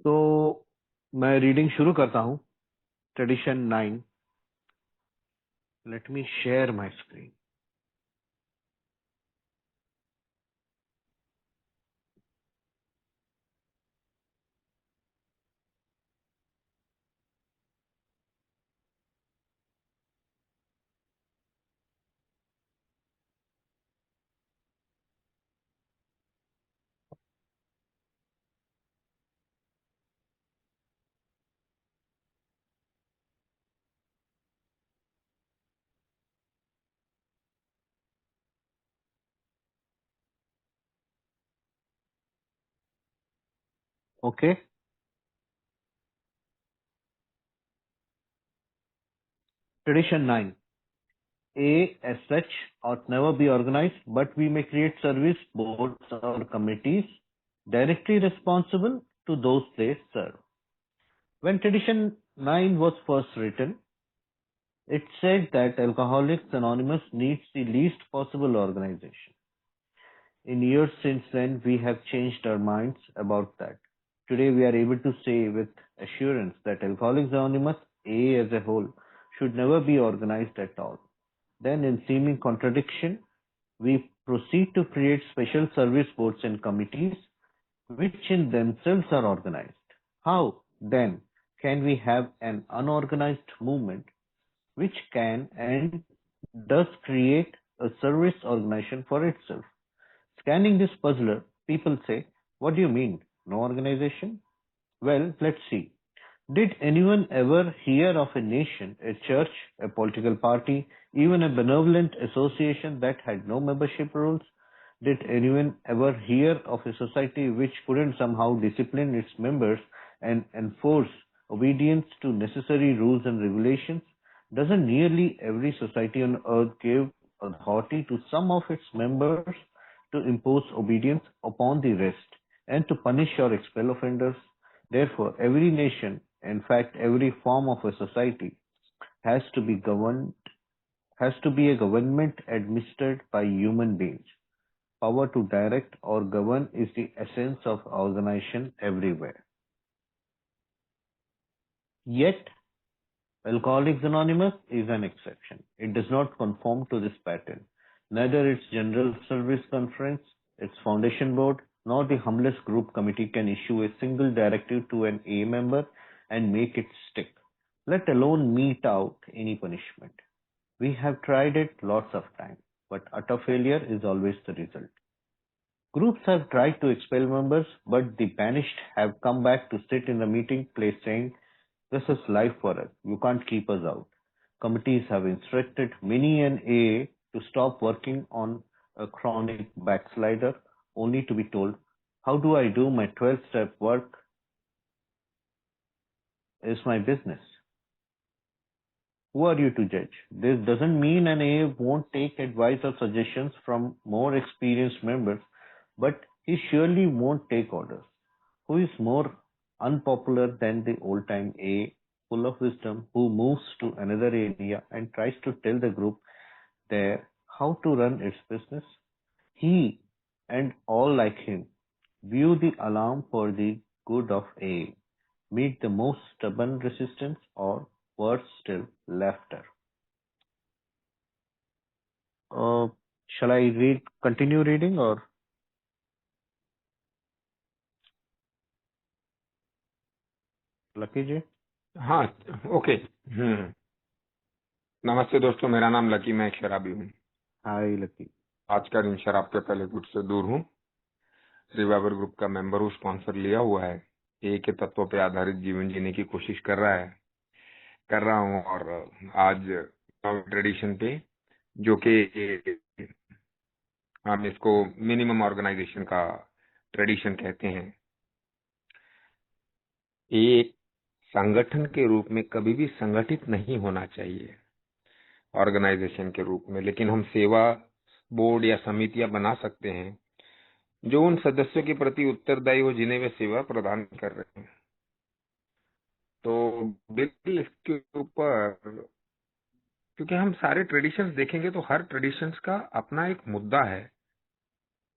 तो मैं रीडिंग शुरू करता हूँ। Tradition 9। Let me share my screen. Okay. Tradition 9। A as such ought never be organized, but we may create service boards or committees directly responsible to those they serve. When Tradition 9 was first written, it said that Alcoholics Anonymous needs the least possible organization. In years since then, we have changed our minds about that. Today, we are able to say with assurance that Alcoholics Anonymous, AA as a whole, should never be organized at all. Then, in seeming contradiction, we proceed to create special service boards and committees which in themselves are organized. How, then, can we have an unorganized movement which can and does create a service organization for itself? Scanning this puzzler, people say, what do you mean, no organization? Well, let's see. Did anyone ever hear of a nation, a church, a political party, even a benevolent association that had no membership rules? Did anyone ever hear of a society which couldn't somehow discipline its members and enforce obedience to necessary rules and regulations? Doesn't nearly every society on earth give authority to some of its members to impose obedience upon the rest and to punish or expel offenders? Therefore, every nation, in fact, every form of a society, has to be a government administered by human beings. Power to direct or govern is the essence of organization everywhere. Yet, Alcoholics Anonymous is an exception. It does not conform to this pattern. Neither its General Service Conference, its foundation board, nor the humblest group committee can issue a single directive to an A member and make it stick, let alone mete out any punishment. We have tried it lots of times, but utter failure is always the result. Groups have tried to expel members, but the banished have come back to sit in the meeting place saying, this is life for us. You can't keep us out. Committees have instructed many an AA to stop working on a chronic backslider, only to be told, how do I do my 12-step work is my business. Who are you to judge? This doesn't mean an AA won't take advice or suggestions from more experienced members, but he surely won't take orders. Who is more unpopular than the old-time A, full of wisdom, who moves to another area and tries to tell the group there how to run its business? He and all like him view the alarm for the good of A, meet the most stubborn resistance or, worse still, laughter. Uh, shall I continue reading or Lucky जी? हाँ, okay. हम्म। नमस्ते दोस्तों, मेरा नाम lucky, मैं एक शराबी हूँ। हाय lucky. आज का दिन शराब के पहले गुट से दूर हूँ। रिवाइवर ग्रुप का मेंबर हूँ, स्पॉन्सर लिया हुआ है। एक के तत्वों पे आधारित जीवन जीने की कोशिश कर रहा हूँ। और आज ट्रेडिशन पे, जो कि हम इसको मिनिमम ऑर्गेनाइजेशन का ट्रेडिशन कहते हैं, एक संगठन के रूप में कभी भी संगठित नहीं होना चाहिए ऑर्गेनाइजेशन के रूप में, लेकिन हम सेवा बोर्ड या समितियां बना सकते हैं जो उन सदस्यों के प्रति उत्तरदायी हो जिन्हें वे सेवा प्रदान कर रहे हैं। तो बिल्कुल इसके ऊपर, क्योंकि हम सारे ट्रेडिशंस देखेंगे तो हर ट्रेडिशंस का अपना एक मुद्दा है,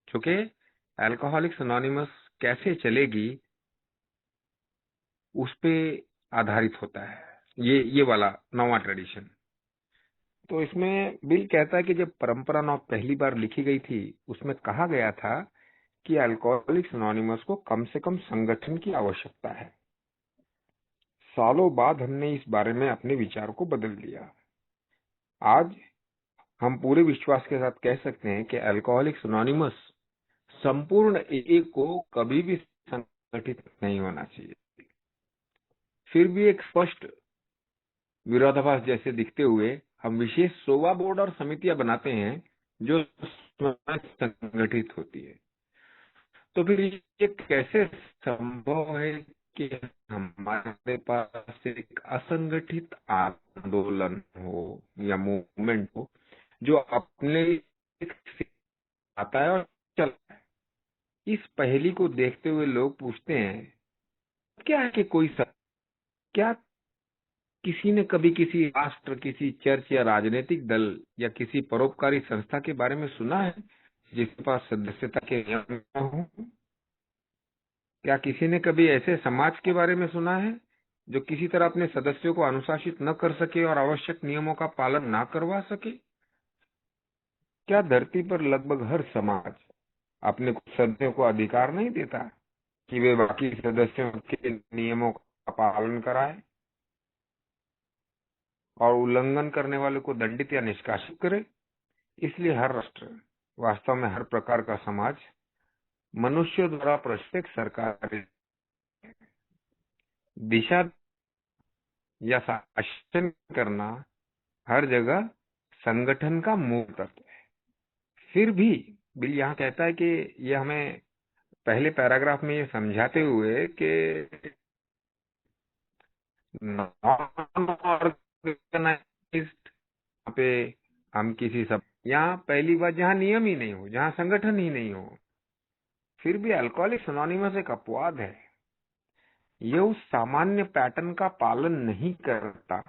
जो कि अल्कोहलिक्स अनोनिमस कैसे चलेगी उस पे आधारित होता है ये वाला 9वां ट्रेडिशन। तो इसमें बिल कहता है कि जब परंपरा 9 पहली बार लिखी गई थी उसमें कहा गया था कि अल्कोहलिक्स अनोनिमस को कम से कम संगठन की आवश्यकता है। सालों बाद हमने इस बारे में अपने विचार को बदल दिया। आज हम पूरे विश्वास के साथ कह सकते हैं कि अल्कोहलिक्स अनोनिमस संपूर्ण ए को कभी भी संगठित नहीं होना चाहिए। फिर भी एक स्पष्ट विरोधाभास जैसे दिखते हुए हम विशेष सोवा बोर्ड और समितियां बनाते हैं जो संगठित होती है। तो फिर ये कैसे संभव है कि हमारे पास एक असंगठित आंदोलन हो या मूवमेंट हो जो अपने आता है और चलता है? इस पहेली को देखते हुए लोग पूछते हैं क्या है कि क्या किसी ने कभी किसी राष्ट्र, किसी चर्च या राजनीतिक दल या किसी परोपकारी संस्था के बारे में सुना है जिसके पास सदस्यता के नियम न हो? क्या किसी ने कभी ऐसे समाज के बारे में सुना है जो किसी तरह अपने सदस्यों को अनुशासित न कर सके और आवश्यक नियमों का पालन ना करवा सके? क्या धरती पर लगभग हर समाज अपने सदस्यों को अधिकार नहीं देता कि वे बाकी सदस्यों के नियमों का पालन कराए और उल्लंघन करने वाले को दंडित या निष्कासित करे? इसलिए हर राष्ट्र, वास्तव में हर प्रकार का समाज, मनुष्यों द्वारा प्रत्येक सरकार दिशा या शासन करना हर जगह संगठन का मूल तत्व है। फिर भी बिल यहाँ कहता है कि ये हमें पहले पैराग्राफ में ये समझाते हुए कि नॉन ऑर्गेनाइज्ड पे हम किसी सब यहाँ पहली बात जहाँ नियम ही नहीं हो, जहाँ संगठन ही नहीं हो, फिर भी अल्कोहलिक्स अनोनिमस एक अपवाद है। यह उस सामान्य पैटर्न का पालन नहीं करता।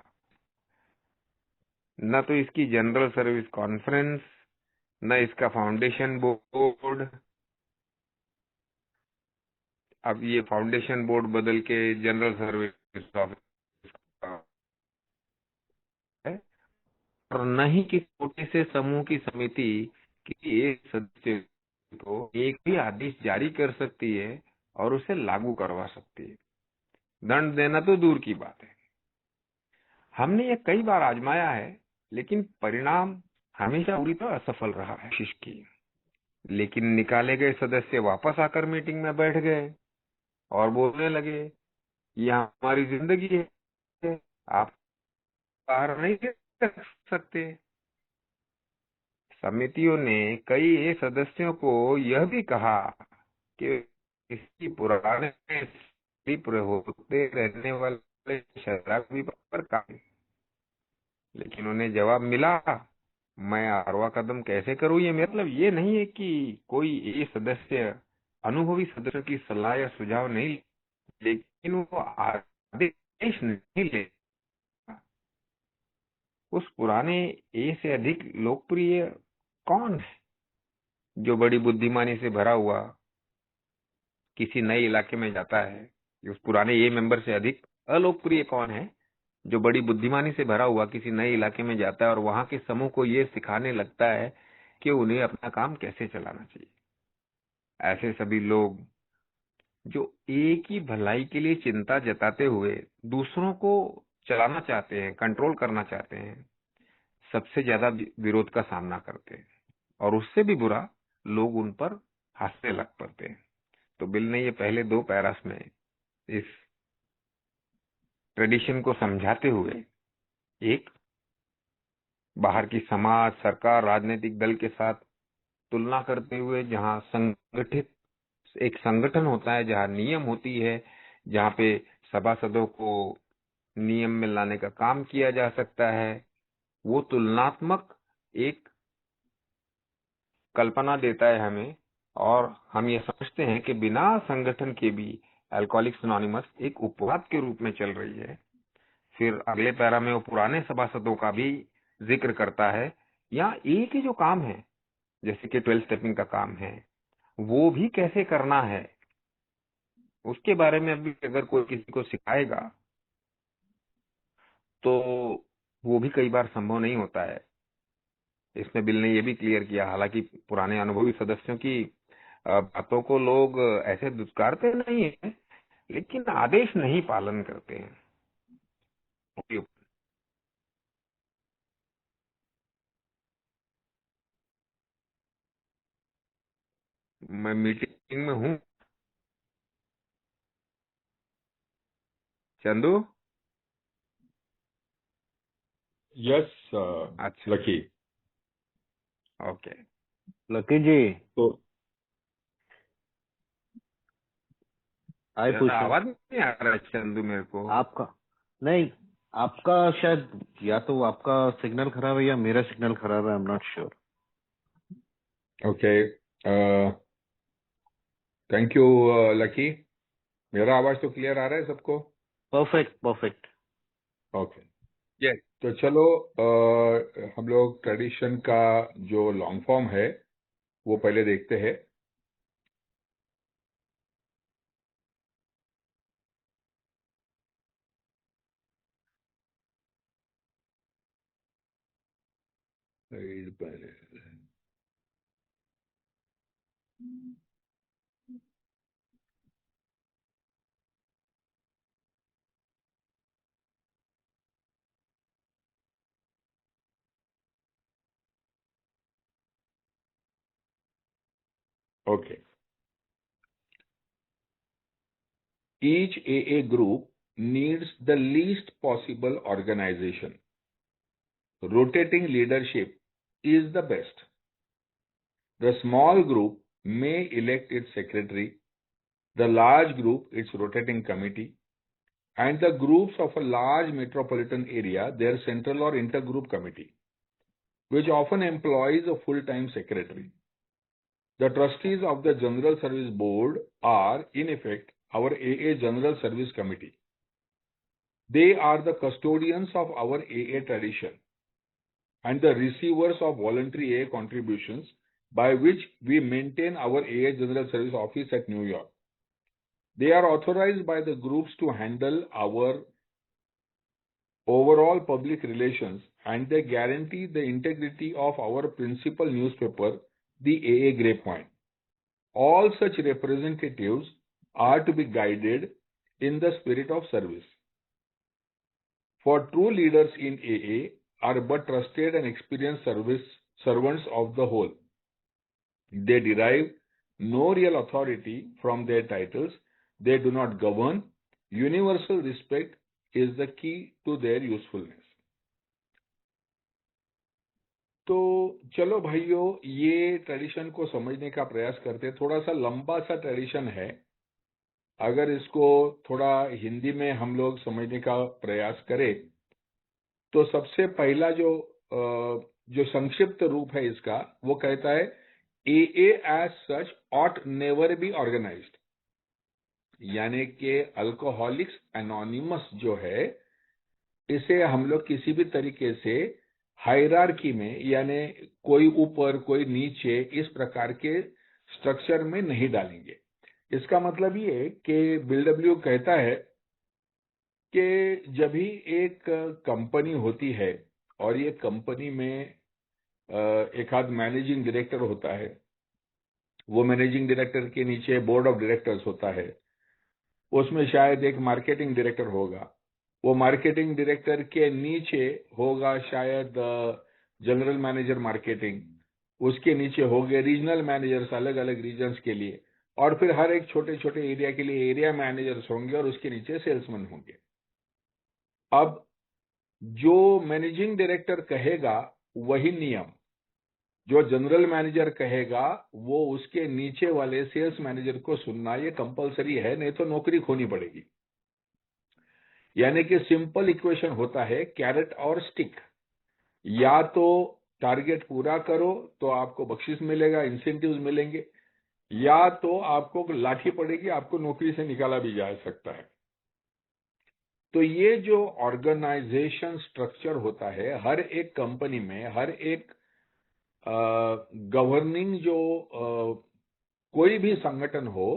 न तो इसकी जनरल सर्विस कॉन्फ्रेंस, न इसका फाउंडेशन बोर्ड, अब ये फाउंडेशन बोर्ड बदल के जनरल सर्विस ऑफिस है, और न ही किसी छोटे से समूह की समिति किसी एक सदस्य को एक भी आदेश जारी कर सकती है और उसे लागू करवा सकती है। दंड देना तो दूर की बात है। हमने ये कई बार आजमाया है, लेकिन परिणाम हमेशा पूरी तरह असफल रहा है। कोशिश की, लेकिन निकाले गए सदस्य वापस आकर मीटिंग में बैठ गए और बोलने लगे ये हमारी जिंदगी है, आप बाहर नहीं रख सकते। समितियों ने कई सदस्यों को यह भी कहा कि इसी पुराने होते रहने वाले शराबी पर काम, लेकिन उन्हें जवाब मिला मैं आरवा कदम कैसे करूं? ये मतलब ये नहीं है कि कोई ये सदस्य अनुभवी सदस्य की सलाह या सुझाव नहीं, लेकिन वो आदेश नहीं ले। उस पुराने ए से अधिक लोकप्रिय कौन है जो बड़ी बुद्धिमानी से भरा हुआ किसी नए इलाके में जाता है? उस पुराने ए मेंबर से अधिक अलोकप्रिय कौन है जो बड़ी बुद्धिमानी से भरा हुआ किसी नए इलाके में जाता है और वहां के समूह को ये सिखाने लगता है कि उन्हें अपना काम कैसे चलाना चाहिए? ऐसे सभी लोग जो एक ही भलाई के लिए चिंता जताते हुए दूसरों को चलाना चाहते हैं, कंट्रोल करना चाहते हैं, सबसे ज्यादा विरोध का सामना करते हैं और उससे भी बुरा लोग उन पर हंसने लग पड़ते हैं। तो बिल ने ये पहले 2 पैरास में इस ट्रेडिशन को समझाते हुए एक बाहर की समाज, सरकार, राजनीतिक दल के साथ तुलना करते हुए जहां संगठित एक संगठन होता है, जहां नियम होती है, जहां पे सभासदों को नियम में लाने का काम किया जा सकता है, वो तुलनात्मक एक कल्पना देता है हमें, और हम ये समझते हैं कि बिना संगठन के भी अल्कोहलिक्स अनोनिमस एक उपवाद के रूप में चल रही है। फिर अगले पैरा में वो पुराने सभासदों का भी जिक्र करता है। यहाँ एक ही जो काम है, जैसे कि 12 स्टेपिंग का काम है, वो भी कैसे करना है उसके बारे में अभी अगर कोई किसी को सिखाएगा तो वो भी कई बार संभव नहीं होता है। इसमें बिल ने ये भी क्लियर किया, हालांकि पुराने अनुभवी सदस्यों की बातों को लोग ऐसे दुत्कारते नहीं है, लेकिन आदेश नहीं पालन करते हैं। मैं मीटिंग में हूँ चंदू। यस अच्छा, लकी। ओके। लकी जी, तो आए तेरा पूछो। आवाज नहीं आ रहा है चंदू मेरे को। आपका नहीं, आपका शायद या तो आपका सिग्नल खराब है या मेरा सिग्नल खराब है, I am not sure. Okay, thank you lucky. मेरा आवाज तो क्लियर आ रहा है सबको? Perfect perfect. Okay, yes. तो चलो हम लोग ट्रेडिशन का जो लॉन्ग फॉर्म है वो पहले देखते हैं। Okay, each AA group needs the least possible organization. Rotating leadership is the best. The small group may elect its secretary, the large group its rotating committee, and the groups of a large metropolitan area their central or intergroup committee, which often employs a full-time secretary. The trustees of the General Service Board are, in effect, our AA General Service Committee. They are the custodians of our AA tradition and the receivers of voluntary AA contributions by which we maintain our AA General Service Office at New York. They are authorized by the groups to handle our overall public relations, and they guarantee the integrity of our principal newspaper, the AA Grapevine. All such representatives are to be guided in the spirit of service. For true leaders in AA are but trusted and experienced servants of the whole. They derive no real authority from their titles. They do not govern. Universal respect is the key to their usefulness. तो चलो भाइयों, ये tradition को समझने का प्रयास करते हैं। थोड़ा सा लंबा सा ट्रेडिशन है, अगर इसको थोड़ा हिंदी में हम लोग समझने का प्रयास करें तो सबसे पहला जो संक्षिप्त रूप है इसका, वो कहता है AA as such ought never be organized, यानी कि अल्कोहलिक्स एनोनिमस जो है, इसे हम लोग किसी भी तरीके से हायरार्की में, यानी कोई ऊपर कोई नीचे, इस प्रकार के स्ट्रक्चर में नहीं डालेंगे। इसका मतलब ये कि BW कहता है कि जब भी एक कंपनी होती है और ये कंपनी में एक आध मैनेजिंग डायरेक्टर होता है, वो मैनेजिंग डायरेक्टर के नीचे बोर्ड ऑफ डायरेक्टर्स होता है, उसमें शायद एक मार्केटिंग डायरेक्टर होगा, वो मार्केटिंग डायरेक्टर के नीचे होगा शायद जनरल मैनेजर मार्केटिंग, उसके नीचे होंगे रीजनल मैनेजर्स अलग अलग रीजन्स के लिए, और फिर हर एक छोटे छोटे एरिया के लिए एरिया मैनेजर्स होंगे, और उसके नीचे सेल्समैन होंगे। अब जो मैनेजिंग डायरेक्टर कहेगा वही नियम, जो जनरल मैनेजर कहेगा वो उसके नीचे वाले सेल्स मैनेजर को सुनना ये कंपलसरी है, नहीं तो नौकरी खोनी पड़ेगी। यानी कि सिंपल इक्वेशन होता है कैरेट और स्टिक, या तो टारगेट पूरा करो तो आपको बख्शिश मिलेगा, इंसेंटिव्स मिलेंगे, या तो आपको लाठी पड़ेगी, आपको नौकरी से निकाला भी जा सकता है। तो ये जो ऑर्गेनाइजेशन स्ट्रक्चर होता है हर एक कंपनी में, हर एक गवर्निंग जो कोई भी संगठन हो,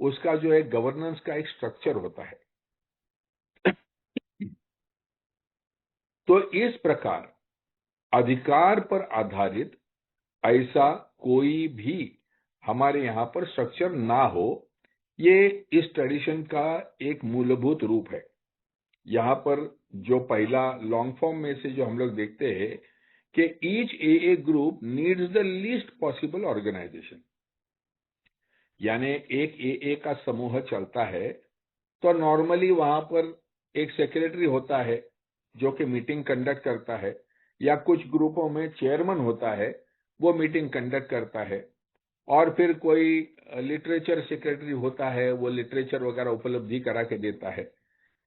उसका जो है गवर्नेंस का एक स्ट्रक्चर होता है। तो इस प्रकार अधिकार पर आधारित ऐसा कोई भी हमारे यहाँ पर स्ट्रक्चर ना हो, ये इस ट्रेडिशन का एक मूलभूत रूप है। यहाँ पर जो पहला लॉन्ग फॉर्म में से जो हम लोग देखते हैं कि each a group needs the least possible organisation, यानी एक ए का समूह चलता है तो नॉर्मली वहां पर एक सेक्रेटरी होता है जो कि मीटिंग कंडक्ट करता है, या कुछ ग्रुपों में चेयरमैन होता है, वो मीटिंग कंडक्ट करता है, और फिर कोई लिटरेचर सेक्रेटरी होता है, वो लिटरेचर वगैरह उपलब्धि करा के देता है।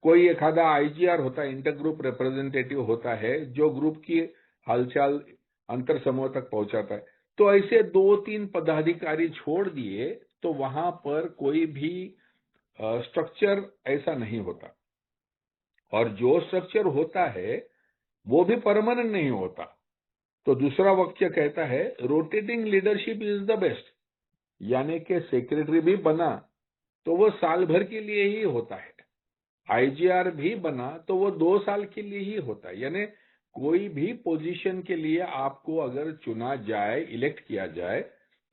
कोई एक आधा आईजीआर होता है, इंटर ग्रुप रिप्रेजेंटेटिव होता है, जो ग्रुप की हालचाल अंतर समूह तक पहुंचाता है। तो ऐसे 2-3 पदाधिकारी छोड़ दिए तो वहां पर कोई भी स्ट्रक्चर ऐसा नहीं होता, और जो स्ट्रक्चर होता है वो भी परमानेंट नहीं होता। तो दूसरा वाक्य कहता है rotating leadership is the best, यानी कि सेक्रेटरी भी बना तो वो साल भर के लिए ही होता है, आईजीआर भी बना तो वो 2 साल के लिए ही होता है। यानी कोई भी पोजीशन के लिए आपको अगर चुना जाए, इलेक्ट किया जाए,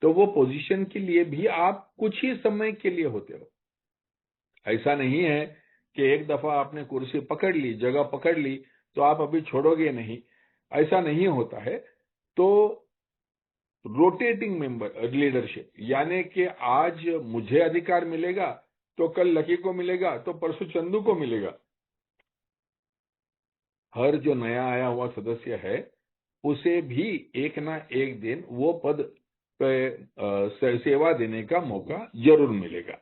तो वो पोजीशन के लिए भी आप कुछ ही समय के लिए होते हो। ऐसा नहीं है कि एक दफा आपने कुर्सी पकड़ ली, जगह पकड़ ली, तो आप अभी छोड़ोगे नहीं, ऐसा नहीं होता है। तो रोटेटिंग मेंबर लीडरशिप, यानी कि आज मुझे अधिकार मिलेगा तो कल लकी को मिलेगा, तो परसों चंदू को मिलेगा। हर जो नया आया हुआ सदस्य है उसे भी एक ना एक दिन वो पद पे सेवा देने का मौका जरूर मिलेगा।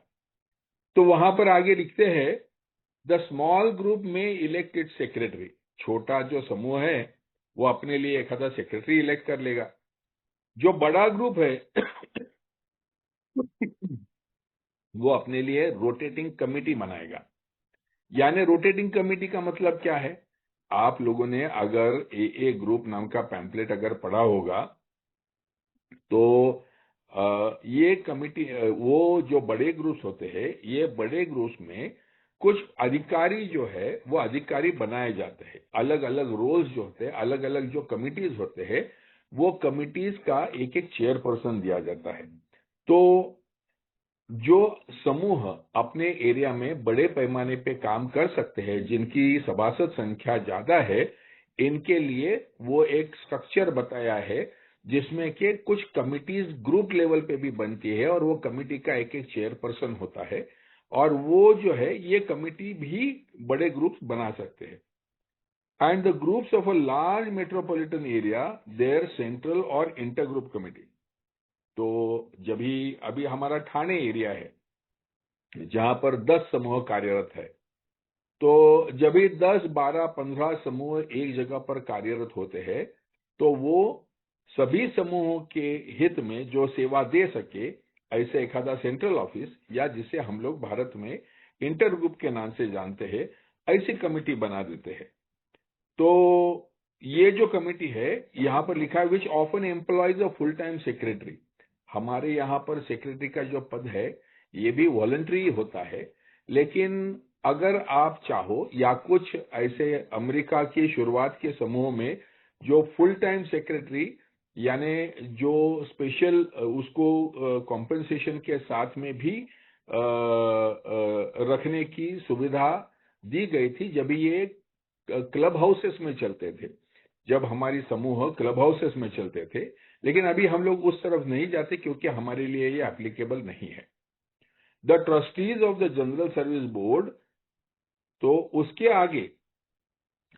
तो वहां पर आगे लिखते हैं द स्मॉल ग्रुप में इलेक्टेड सेक्रेटरी, छोटा जो समूह है वो अपने लिए एक आधा सेक्रेटरी इलेक्ट कर लेगा। जो बड़ा ग्रुप है वो अपने लिए रोटेटिंग कमिटी बनाएगा। यानी रोटेटिंग कमिटी का मतलब क्या है? आप लोगों ने अगर ए ग्रुप नाम का पैम्पलेट अगर पढ़ा होगा तो ये कमिटी, वो जो बड़े ग्रुप्स होते हैं, ये बड़े ग्रुप्स में कुछ अधिकारी जो है वो अधिकारी बनाए जाते हैं। अलग अलग रोल्स जो होते हैं, अलग अलग जो कमिटीज होते हैं, वो कमिटीज का एक एक चेयरपर्सन दिया जाता है। तो जो समूह अपने एरिया में बड़े पैमाने पे काम कर सकते हैं, जिनकी सभासद संख्या ज्यादा है, इनके लिए वो एक स्ट्रक्चर बताया है जिसमें कि कुछ कमिटीज ग्रुप लेवल पे भी बनती है, और वो कमिटी का एक एक चेयरपर्सन होता है, और वो जो है ये कमिटी भी बड़े ग्रुप्स बना सकते हैं। And the groups of a large metropolitan area, their central और इंटर ग्रुप कमिटी। तो जब भी अभी हमारा ठाणे एरिया है जहां पर 10 समूह कार्यरत है, तो जब भी 10, 12, 15 समूह एक जगह पर कार्यरत होते हैं, तो वो सभी समूहों के हित में जो सेवा दे सके, ऐसे एक आधा सेंट्रल ऑफिस, या जिसे हम लोग भारत में इंटर ग्रुप के नाम से जानते हैं, ऐसी कमिटी बना देते हैं। तो ये जो कमिटी है, यहाँ पर लिखा है which often employs a full time secretary. हमारे यहाँ पर सेक्रेटरी का जो पद है ये भी वॉलंटरी होता है, लेकिन अगर आप चाहो, या कुछ ऐसे अमेरिका की शुरुआत के समूह में जो फुल टाइम सेक्रेटरी, यानी जो स्पेशल उसको कॉम्पेंसेशन के साथ में भी रखने की सुविधा दी गई थी जब ये क्लब हाउसेस में चलते थे, जब हमारी समूह क्लब हाउसेस में चलते थे। लेकिन अभी हम लोग उस तरफ नहीं जाते क्योंकि हमारे लिए ये एप्लीकेबल नहीं है। The trustees of the general service board, तो उसके आगे,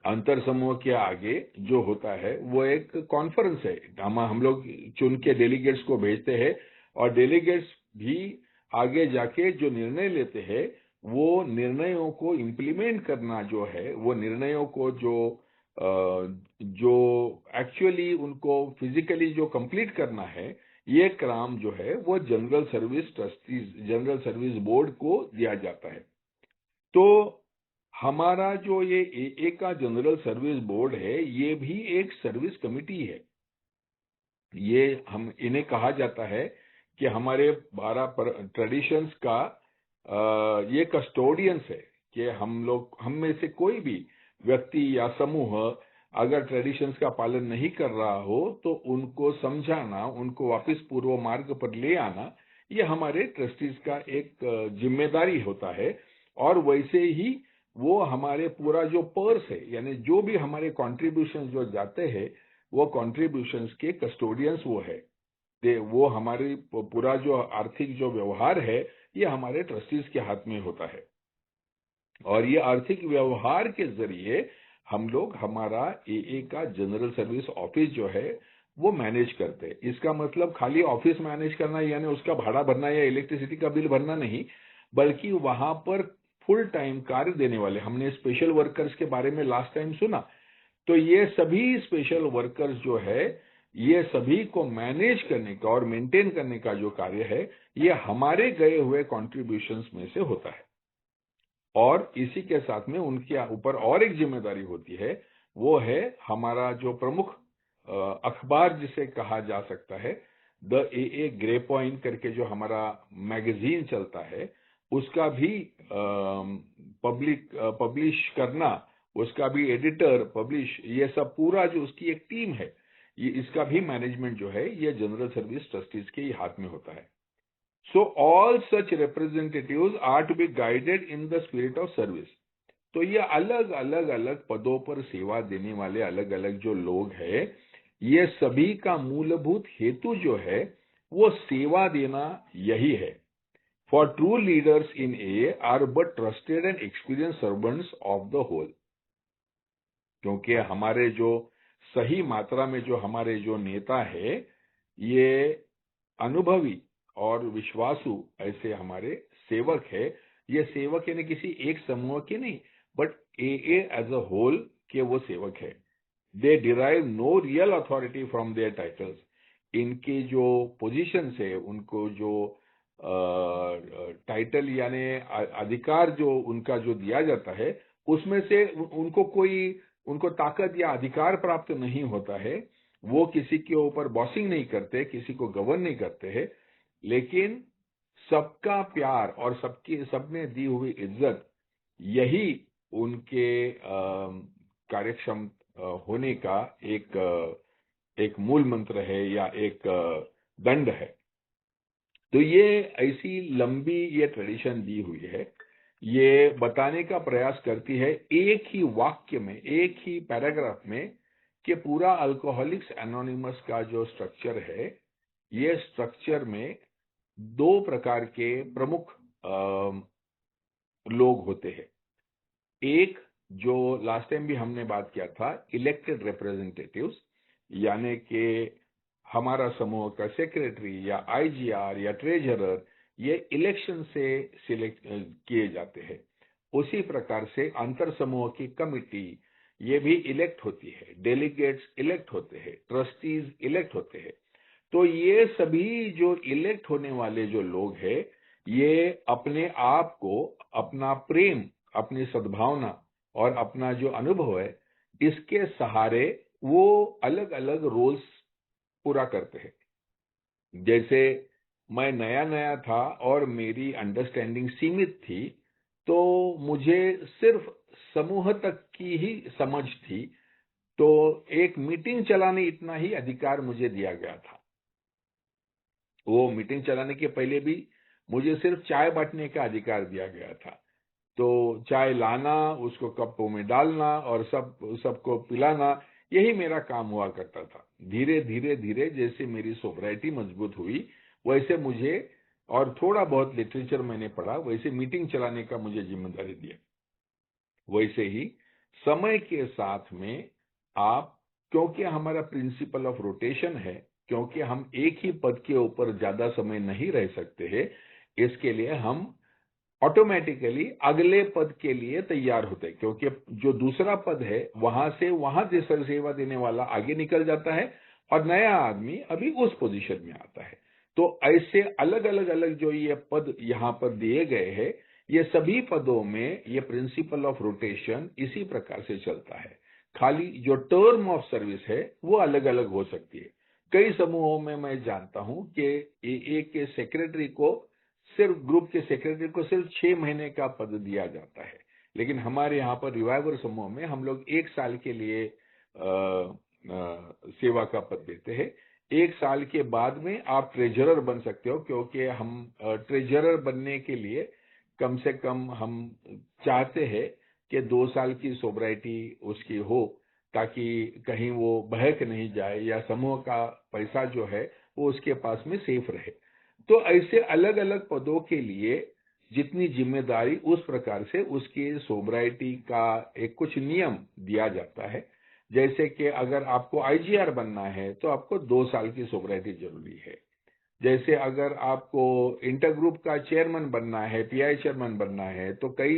अंतर समूह के आगे जो होता है वो एक कॉन्फ्रेंस है। हम लोग चुन के डेलीगेट्स को भेजते हैं, और डेलीगेट्स भी आगे जाके जो निर्णय लेते हैं, वो निर्णयों को इम्प्लीमेंट करना जो है, वो निर्णयों को जो एक्चुअली उनको फिजिकली जो कंप्लीट करना है, ये काम जो है वो general service trustees, general service board को दिया जाता है। तो हमारा जो ये ए का जनरल सर्विस बोर्ड है, ये भी एक सर्विस कमिटी है। ये हम इन्हें कहा जाता है कि हमारे 12 ट्रेडिशंस का ये कस्टोडियंस है कि हम में से कोई भी व्यक्ति या समूह अगर ट्रेडिशंस का पालन नहीं कर रहा हो तो उनको समझाना, उनको वापस पूर्व मार्ग पर ले आना, ये हमारे ट्रस्टीज का एक जिम्मेदारी होता है। और वैसे ही वो हमारे पूरा जो पर्स है, यानी जो भी हमारे कॉन्ट्रीब्यूशन जो जाते हैं, वो कॉन्ट्रीब्यूशंस के कस्टोडियंस वो है। वो हमारी पूरा जो आर्थिक जो व्यवहार है, ये हमारे ट्रस्टीज के हाथ में होता है। और ये आर्थिक व्यवहार के जरिए हम लोग हमारा एए का जनरल सर्विस ऑफिस जो है वो मैनेज करते हैं। इसका मतलब खाली ऑफिस मैनेज करना यानी उसका भाड़ा भरना या इलेक्ट्रिसिटी का बिल भरना नहीं, बल्कि वहां पर फुल टाइम कार्य देने वाले, हमने स्पेशल वर्कर्स के बारे में लास्ट टाइम सुना, तो ये सभी स्पेशल वर्कर्स जो है, ये सभी को मैनेज करने का और मेंटेन करने का जो कार्य है, ये हमारे गए हुए कॉन्ट्रीब्यूशंस में से होता है। और इसी के साथ में उनके ऊपर और एक जिम्मेदारी होती है, वो है हमारा जो प्रमुख अखबार जिसे कहा जा सकता है, द एए ग्रे पॉइंट करके जो हमारा मैगजीन चलता है, उसका भी पब्लिश करना, उसका भी एडिटर पब्लिश, ये सब पूरा जो उसकी एक टीम है, ये इसका भी मैनेजमेंट जो है ये जनरल सर्विस ट्रस्टीज के ही हाथ में होता है। So all such representatives are to be guided in the spirit of service. तो ये अलग अलग अलग पदों पर सेवा देने वाले अलग अलग जो लोग हैं, ये सभी का मूलभूत हेतु जो है वो सेवा देना यही है। For true leaders in AA are but trusted and experienced servants of the whole. क्योंकि हमारे जो सही मात्रा में जो हमारे जो नेता है, ये अनुभवी और विश्वासु ऐसे हमारे सेवक है। ये सेवक यानी किसी एक समूह के नहीं, बट एए एज अ होल के वो सेवक है। They derive no real authority from their titles. इनके जो पोजीशन है, उनको जो टाइटल यानी अधिकार जो उनका जो दिया जाता है, उसमें से उनको ताकत या अधिकार प्राप्त नहीं होता है। वो किसी के ऊपर बॉसिंग नहीं करते, किसी को गवर्न नहीं करते हैं, लेकिन सबका प्यार और सबने दी हुई इज्जत, यही उनके कार्यक्षम होने का एक मूल मंत्र है या एक दंड है। तो ये ऐसी लंबी ये ट्रेडिशन दी हुई है, ये बताने का प्रयास करती है एक ही वाक्य में, एक ही पैराग्राफ में, कि पूरा अल्कोहलिक्स एनोनिमस का जो स्ट्रक्चर है, ये स्ट्रक्चर में दो प्रकार के प्रमुख लोग होते हैं। एक जो लास्ट टाइम भी हमने बात किया था, इलेक्टेड रिप्रेजेंटेटिव्स, यानी कि हमारा समूह का सेक्रेटरी या आईजीआर या ट्रेजरर, ये इलेक्शन से सिलेक्ट किए जाते हैं। उसी प्रकार से अंतर समूह की कमिटी ये भी इलेक्ट होती है, डेलीगेट्स इलेक्ट होते हैं, ट्रस्टीज इलेक्ट होते हैं। तो ये सभी जो इलेक्ट होने वाले जो लोग हैं, ये अपने आप को, अपना प्रेम, अपनी सद्भावना और अपना जो अनुभव है, इसके सहारे वो अलग अलग रोल्स पूरा करते हैं। जैसे मैं नया नया था और मेरी अंडरस्टैंडिंग सीमित थी, तो मुझे सिर्फ समूह तक की ही समझ थी, तो एक मीटिंग चलाने इतना ही अधिकार मुझे दिया गया था। वो मीटिंग चलाने के पहले भी मुझे सिर्फ चाय बांटने का अधिकार दिया गया था। तो चाय लाना, उसको कपों में डालना और सबको पिलाना, यही मेरा काम हुआ करता था। धीरे धीरे धीरे जैसे मेरी सोब्राइटी मजबूत हुई, वैसे मुझे, और थोड़ा बहुत लिटरेचर मैंने पढ़ा, वैसे मीटिंग चलाने का मुझे जिम्मेदारी दिया। वैसे ही समय के साथ में आप, क्योंकि हमारा प्रिंसिपल ऑफ रोटेशन है, क्योंकि हम एक ही पद के ऊपर ज्यादा समय नहीं रह सकते हैं, इसके लिए हम ऑटोमेटिकली अगले पद के लिए तैयार होते हैं, क्योंकि जो दूसरा पद है वहां से वहां सेवा देने वाला आगे निकल जाता है और नया आदमी अभी उस पोजीशन में आता है। तो ऐसे अलग अलग जो ये पद यहाँ पर दिए गए हैं, ये सभी पदों में ये प्रिंसिपल ऑफ रोटेशन इसी प्रकार से चलता है। खाली जो टर्म ऑफ सर्विस है वो अलग अलग हो सकती है। कई समूहों में मैं जानता हूं कि एए के सेक्रेटरी को सिर्फ ग्रुप के सेक्रेटरी को सिर्फ 6 महीने का पद दिया जाता है, लेकिन हमारे यहाँ पर रिवाइवर समूह में हम लोग 1 साल के लिए सेवा का पद देते हैं। 1 साल के बाद में आप ट्रेजरर बन सकते हो, क्योंकि हम ट्रेजरर बनने के लिए कम से कम हम चाहते हैं कि 2 साल की सोब्राइटी उसकी हो, ताकि कहीं वो बहक नहीं जाए या समूह का पैसा जो है वो उसके पास में सेफ रहे। तो ऐसे अलग अलग पदों के लिए जितनी जिम्मेदारी, उस प्रकार से उसके सोब्राइटी का एक कुछ नियम दिया जाता है। जैसे कि अगर आपको आईजीआर बनना है तो आपको 2 साल की सोब्राइटी जरूरी है। जैसे अगर आपको इंटर ग्रुप का चेयरमैन बनना है, पीआई चेयरमैन बनना है, तो कई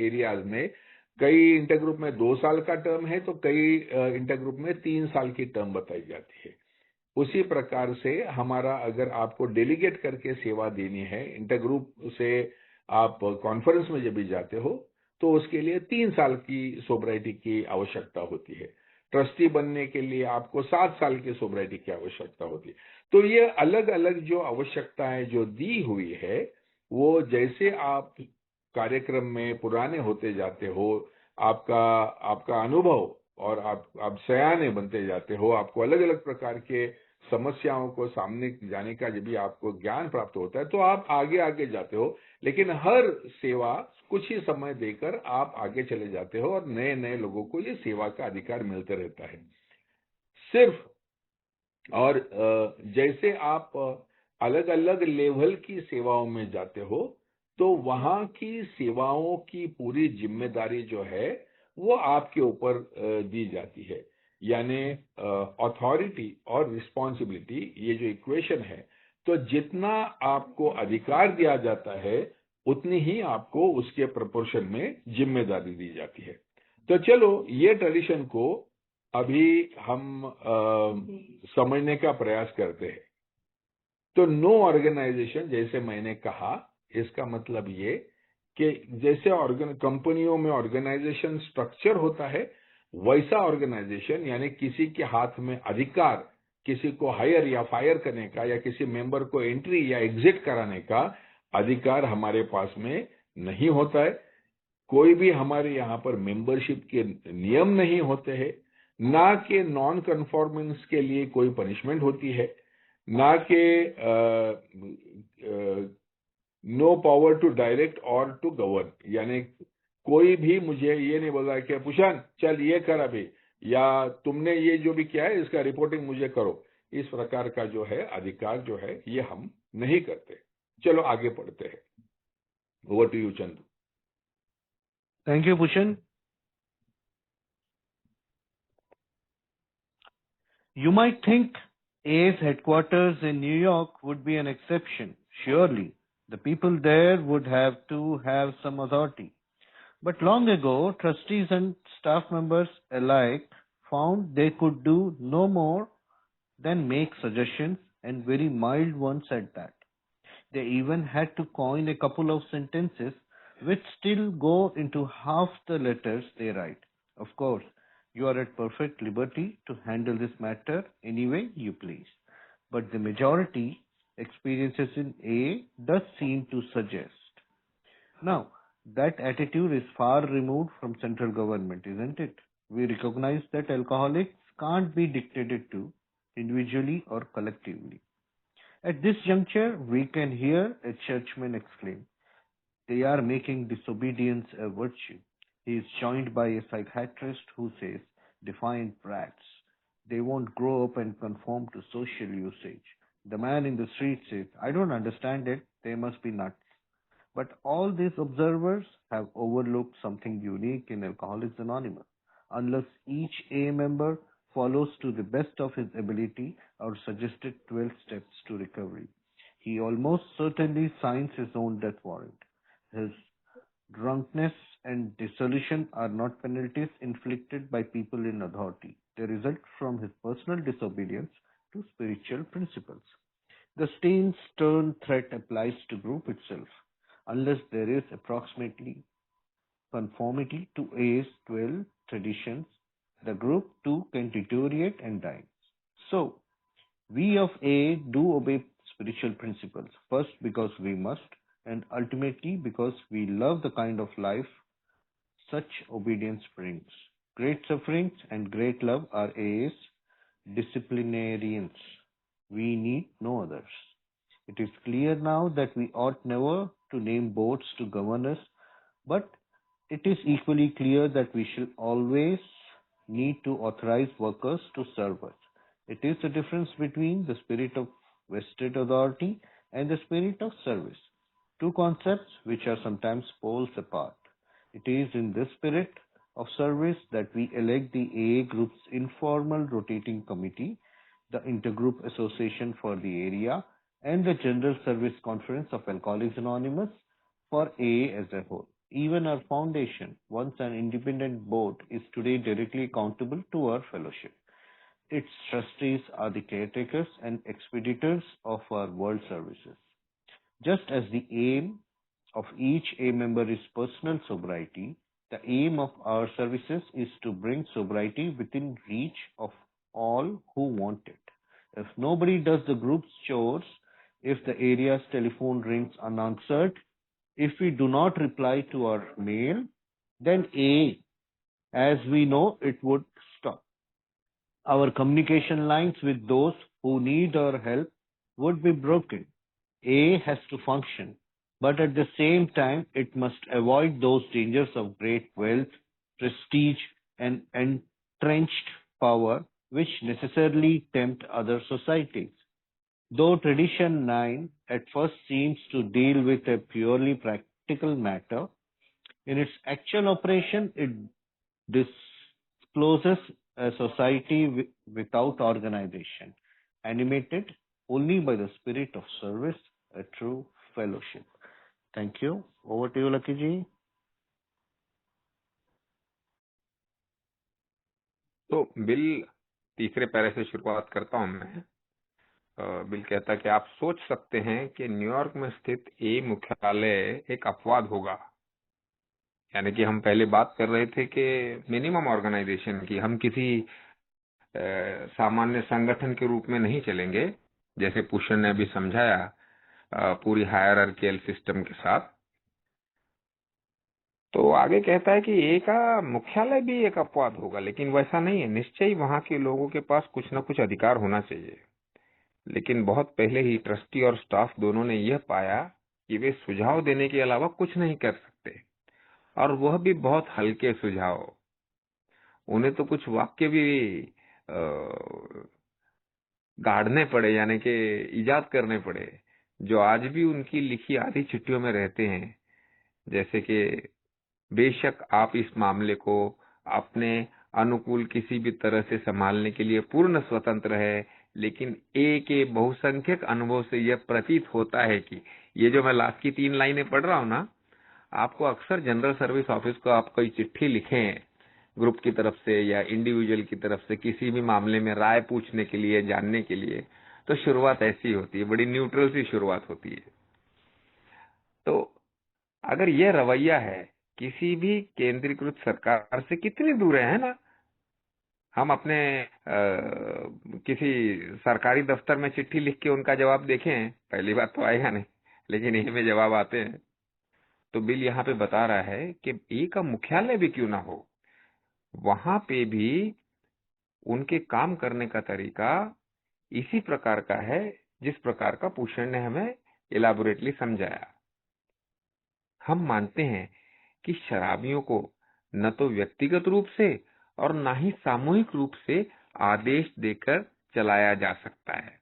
एरियाज में, कई इंटर ग्रुप में 2 साल का टर्म है, तो कई इंटर ग्रुप में 3 साल की टर्म बताई जाती है। उसी प्रकार से हमारा, अगर आपको डेलीगेट करके सेवा देनी है इंटर ग्रुप से, आप कॉन्फ्रेंस में जब भी जाते हो तो उसके लिए 3 साल की सोब्राइटी की आवश्यकता होती है। ट्रस्टी बनने के लिए आपको 7 साल की सोब्राइटी की आवश्यकता होती है। तो ये अलग अलग जो आवश्यकताएं जो दी हुई है, वो जैसे आप कार्यक्रम में पुराने होते जाते हो, आपका आपका अनुभव और आप सयाने बनते जाते हो, आपको अलग अलग प्रकार के समस्याओं को सामने जाने का जब भी आपको ज्ञान प्राप्त होता है तो आप आगे आगे जाते हो। लेकिन हर सेवा कुछ ही समय देकर आप आगे चले जाते हो और नए नए लोगों को ये सेवा का अधिकार मिलते रहता है। सिर्फ और जैसे आप अलग अलग लेवल की सेवाओं में जाते हो तो वहां की सेवाओं की पूरी जिम्मेदारी जो है वो आपके ऊपर दी जाती है। यानी अथॉरिटी और रिस्पॉन्सिबिलिटी, ये जो इक्वेशन है, तो जितना आपको अधिकार दिया जाता है उतनी ही आपको उसके प्रोपोर्शन में जिम्मेदारी दी जाती है। तो चलो ये ट्रेडिशन को अभी हम समझने का प्रयास करते हैं। तो नो ऑर्गेनाइजेशन, जैसे मैंने कहा, इसका मतलब ये कि जैसे कंपनियों में ऑर्गेनाइजेशन स्ट्रक्चर होता है, वैसा ऑर्गेनाइजेशन, यानी किसी के हाथ में अधिकार किसी को हायर या फायर करने का या किसी मेंबर को एंट्री या एग्जिट कराने का अधिकार हमारे पास में नहीं होता है। कोई भी हमारे यहाँ पर मेंबरशिप के नियम नहीं होते हैं, ना कि नॉन कन्फॉर्मेंस के लिए कोई पनिशमेंट होती है, ना कि नो पावर टू डायरेक्ट और टू गवर्न। यानी कोई भी मुझे ये नहीं बोल रहा कि पुशान चल ये कर अभी, या तुमने ये जो भी किया है इसका रिपोर्टिंग मुझे करो। इस प्रकार का जो है अधिकार जो है ये हम नहीं करते। चलो आगे पढ़ते हैं। Over to you Chandu. Thank you, Bhushan. You might think A's headquarters in New York would be an exception. Surely, the people there would have to have some authority. But long ago, trustees and staff members alike found they could do no more than make suggestions, and very mild ones at that. They even had to coin a couple of sentences which still go into half the letters they write. Of course, you are at perfect liberty to handle this matter any way you please. But the majority experiences in A does seem to suggest. Now, that attitude is far removed from central government, isn't it? We recognize that alcoholics can't be dictated to individually or collectively. At this juncture, we can hear a churchman exclaim, "They are making disobedience a virtue." He is joined by a psychiatrist who says, "Defiant brats. They won't grow up and conform to social usage." The man in the street says, "I don't understand it. They must be nuts." But all these observers have overlooked something unique in Alcoholics Anonymous. Unless each A member follows to the best of his ability our suggested 12 steps to recovery, he almost certainly signs his own death warrant. His drunkenness and dissolution are not penalties inflicted by people in authority. They result from his personal disobedience to spiritual principles. The same stern threat applies to group itself. Unless there is approximately conformity to A's 12 traditions, the group too can deteriorate and die. So, we of A do obey spiritual principles. First, because we must, and ultimately because we love the kind of life such obedience brings. Great sufferings and great love are AA's disciplinarians. We need no others. It is clear now that we ought never to name boards to govern us, but it is equally clear that we shall always need to authorize workers to serve us. It is the difference between the spirit of vested authority and the spirit of service, two concepts which are sometimes poles apart. It is in this spirit of service that we elect the AA Group's informal rotating committee, the Intergroup Association for the area, and the General Service Conference of Alcoholics Anonymous for AA as a whole. Even our foundation, once an independent board, is today directly accountable to our fellowship. Its trustees are the caretakers and expeditors of our world services. Just as the aim of each A member is personal sobriety, the aim of our services is to bring sobriety within reach of all who want it. If nobody does the group's chores, if the area's telephone rings unanswered, if we do not reply to our mail, then A, as we know, it would stop. Our communication lines with those who need our help would be broken. A has to function, but at the same time, it must avoid those dangers of great wealth, prestige, and entrenched power which necessarily tempt other societies. Though Tradition 9 at first seems to deal with a purely practical matter, in its actual operation it discloses a society without organization, animated only by the spirit of service, a true fellowship. Thank you. Over to you, Lucky ji. तो bill तीसरे पैरे से शुरुआत करता हूं मैं। Bill कहता है कि आप सोच सकते हैं कि न्यूयॉर्क में स्थित ए मुख्यालय एक अपवाद होगा। यानी कि हम पहले बात कर रहे थे कि मिनिमम ऑर्गेनाइजेशन की, हम किसी सामान्य संगठन के रूप में नहीं चलेंगे, जैसे पूषण ने अभी समझाया, पूरी हायरार्कियल सिस्टम के साथ। तो आगे कहता है कि ए का मुख्यालय भी एक अपवाद होगा, लेकिन वैसा नहीं है। निश्चय ही वहां के लोगों के पास कुछ न कुछ अधिकार होना चाहिए, लेकिन बहुत पहले ही ट्रस्टी और स्टाफ दोनों ने यह पाया कि वे सुझाव देने के अलावा कुछ नहीं कर सकते, और वह भी बहुत हल्के सुझाव। उन्हें तो कुछ वाक्य भी गाढ़ने पड़े, यानी कि इजाद करने पड़े, जो आज भी उनकी लिखी आधी चिट्ठियों में रहते हैं। जैसे कि बेशक आप इस मामले को अपने अनुकूल किसी भी तरह से संभालने के लिए पूर्ण स्वतंत्र है, लेकिन ए के बहुसंख्यक अनुभव से यह प्रतीत होता है कि ये जो मैं लास्ट की 3 लाइनें पढ़ रहा हूं ना, आपको अक्सर जनरल सर्विस ऑफिस को आप कोई चिट्ठी लिखें ग्रुप की तरफ से या इंडिविजुअल की तरफ से किसी भी मामले में राय पूछने के लिए, जानने के लिए, तो शुरुआत ऐसी होती है, बड़ी न्यूट्रल सी शुरुआत होती है। तो अगर यह रवैया है किसी भी केंद्रीकृत सरकार से, कितनी दूर है ना। हम अपने किसी सरकारी दफ्तर में चिट्ठी लिख के उनका जवाब देखें, पहली बात तो आएगा नहीं, लेकिन इन्हीं में जवाब आते हैं। तो बिल यहाँ पे बता रहा है कि ए का मुख्यालय भी क्यों ना हो, वहां पे भी उनके काम करने का तरीका इसी प्रकार का है जिस प्रकार का पूषण ने हमें इलाबोरेटली समझाया। हम मानते हैं कि शराबियों को न तो व्यक्तिगत रूप से और न ही सामूहिक रूप से आदेश देकर चलाया जा सकता है।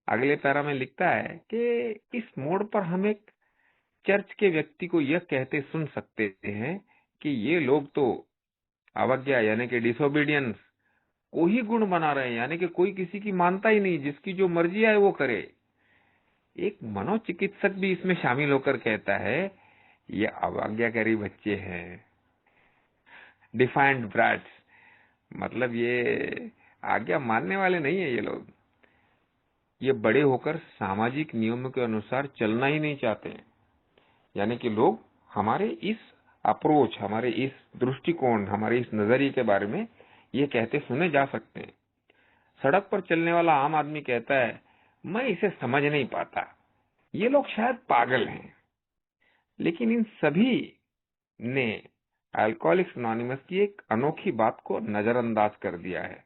अगले पैरा में लिखता है कि इस मोड़ पर हम एक चर्च के व्यक्ति को यह कहते सुन सकते हैं कि ये लोग तो अवज्ञा यानी कि डिसोबीडियंस को ही गुण बना रहे हैं, यानी कि कोई किसी की मानता ही नहीं, जिसकी जो मर्जी आए वो करे। एक मनोचिकित्सक भी इसमें शामिल होकर कहता है ये अवज्ञाकारी बच्चे हैं, डिफाइंड ब्रैट्स, मतलब ये आज्ञा मानने वाले नहीं है ये लोग। ये बड़े होकर सामाजिक नियमों के अनुसार चलना ही नहीं चाहते। यानी कि लोग हमारे इस अप्रोच, हमारे इस दृष्टिकोण, हमारे इस नजरिए के बारे में ये कहते सुने जा सकते हैं। सड़क पर चलने वाला आम आदमी कहता है मैं इसे समझ नहीं पाता, ये लोग शायद पागल हैं। लेकिन इन सभी ने अल्कोहलिक्स अनोनिमस की एक अनोखी बात को नजरअंदाज कर दिया है,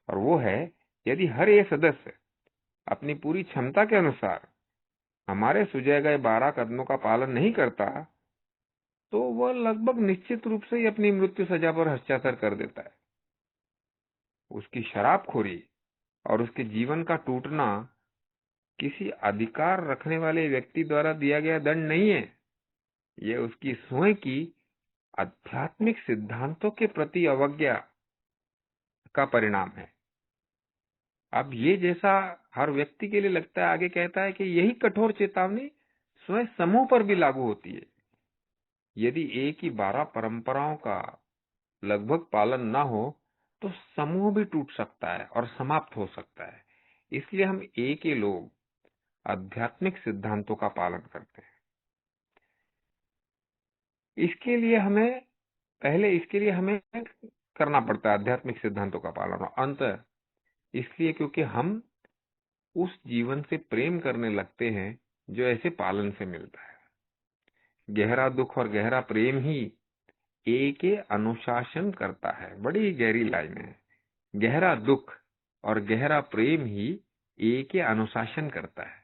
और वो है, यदि हर एक सदस्य अपनी पूरी क्षमता के अनुसार हमारे सुझाए गए 12 कदमों का पालन नहीं करता, तो वह लगभग निश्चित रूप से ही अपनी मृत्यु सजा पर हस्ताक्षर कर देता है। उसकी शराबखोरी और उसके जीवन का टूटना किसी अधिकार रखने वाले व्यक्ति द्वारा दिया गया दंड नहीं है, यह उसकी स्वयं की आध्यात्मिक सिद्धांतों के प्रति अवज्ञा का परिणाम है। अब ये जैसा हर व्यक्ति के लिए लगता है, आगे कहता है कि यही कठोर चेतावनी स्वयं समूह पर भी लागू होती है। यदि एक ही 12 परंपराओं का लगभग पालन न हो तो समूह भी टूट सकता है और समाप्त हो सकता है। इसलिए हम एक ही लोग आध्यात्मिक सिद्धांतों का पालन करते हैं। इसके लिए हमें करना पड़ता है आध्यात्मिक सिद्धांतों का पालन, और अंत इसलिए क्योंकि हम उस जीवन से प्रेम करने लगते हैं जो ऐसे पालन से मिलता है। गहरा दुख और गहरा प्रेम ही एक के अनुशासन करता है। बड़ी गहरी लाइन है। गहरा दुख और गहरा प्रेम ही एक के अनुशासन करता है।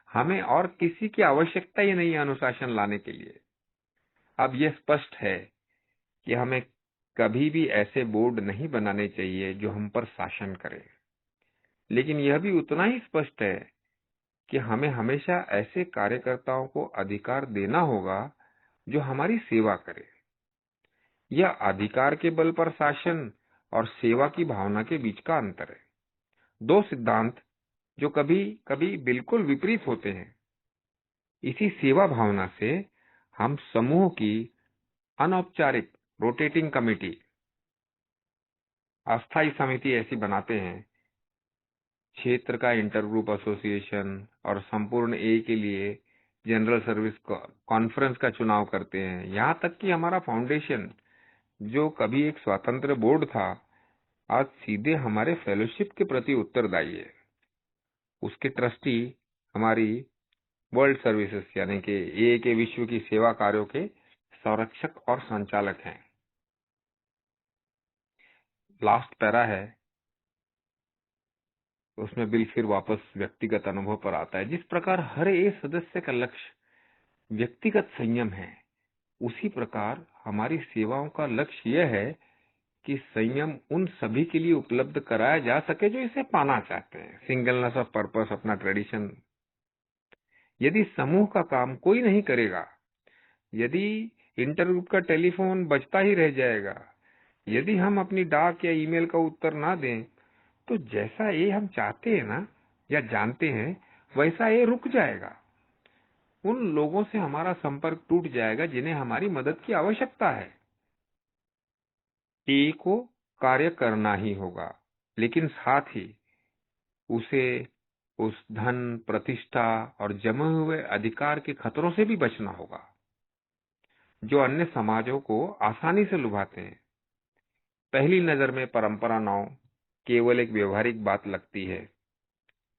हमें और किसी की आवश्यकता ही नहीं है अनुशासन लाने के लिए। अब यह स्पष्ट है कि हमें कभी भी ऐसे बोर्ड नहीं बनाने चाहिए जो हम पर शासन करे, लेकिन यह भी उतना ही स्पष्ट है कि हमें हमेशा ऐसे कार्यकर्ताओं को अधिकार देना होगा जो हमारी सेवा करे। यह अधिकार के बल पर शासन और सेवा की भावना के बीच का अंतर है। दो सिद्धांत जो कभी कभी बिल्कुल विपरीत होते हैं। इसी सेवा भावना से हम समूह की अनौपचारिक रोटेटिंग कमेटी, अस्थायी समिति ऐसी बनाते हैं, क्षेत्र का इंटरग्रुप एसोसिएशन और संपूर्ण ए के लिए जनरल सर्विस कॉन्फ्रेंस का चुनाव करते हैं। यहाँ तक कि हमारा फाउंडेशन जो कभी एक स्वतंत्र बोर्ड था, आज सीधे हमारे फेलोशिप के प्रति उत्तरदायी है। उसके ट्रस्टी हमारी वर्ल्ड सर्विसेज यानी कि ए के विश्व की सेवा कार्यों के संरक्षक और संचालक हैं। लास्ट पैरा है, उसमें बिल फिर वापस व्यक्तिगत अनुभव पर आता है। जिस प्रकार हर एक सदस्य का लक्ष्य व्यक्तिगत संयम है, उसी प्रकार हमारी सेवाओं का लक्ष्य यह है कि संयम उन सभी के लिए उपलब्ध कराया जा सके जो इसे पाना चाहते हैं। सिंगलनेस ऑफ पर्पस अपना ट्रेडिशन। यदि समूह का काम कोई नहीं करेगा, यदि इंटरग्रुप का टेलीफोन बजता ही रह जाएगा, यदि हम अपनी डाक या ईमेल का उत्तर ना दें, तो जैसा ये हम चाहते हैं ना या जानते हैं, वैसा ये रुक जाएगा। उन लोगों से हमारा संपर्क टूट जाएगा जिन्हें हमारी मदद की आवश्यकता है। ए को कार्य करना ही होगा, लेकिन साथ ही उसे उस धन, प्रतिष्ठा और जमे हुए अधिकार के खतरों से भी बचना होगा जो अन्य समाजों को आसानी से लुभाते हैं। पहली नजर में परंपरा 9 केवल एक व्यवहारिक बात लगती है,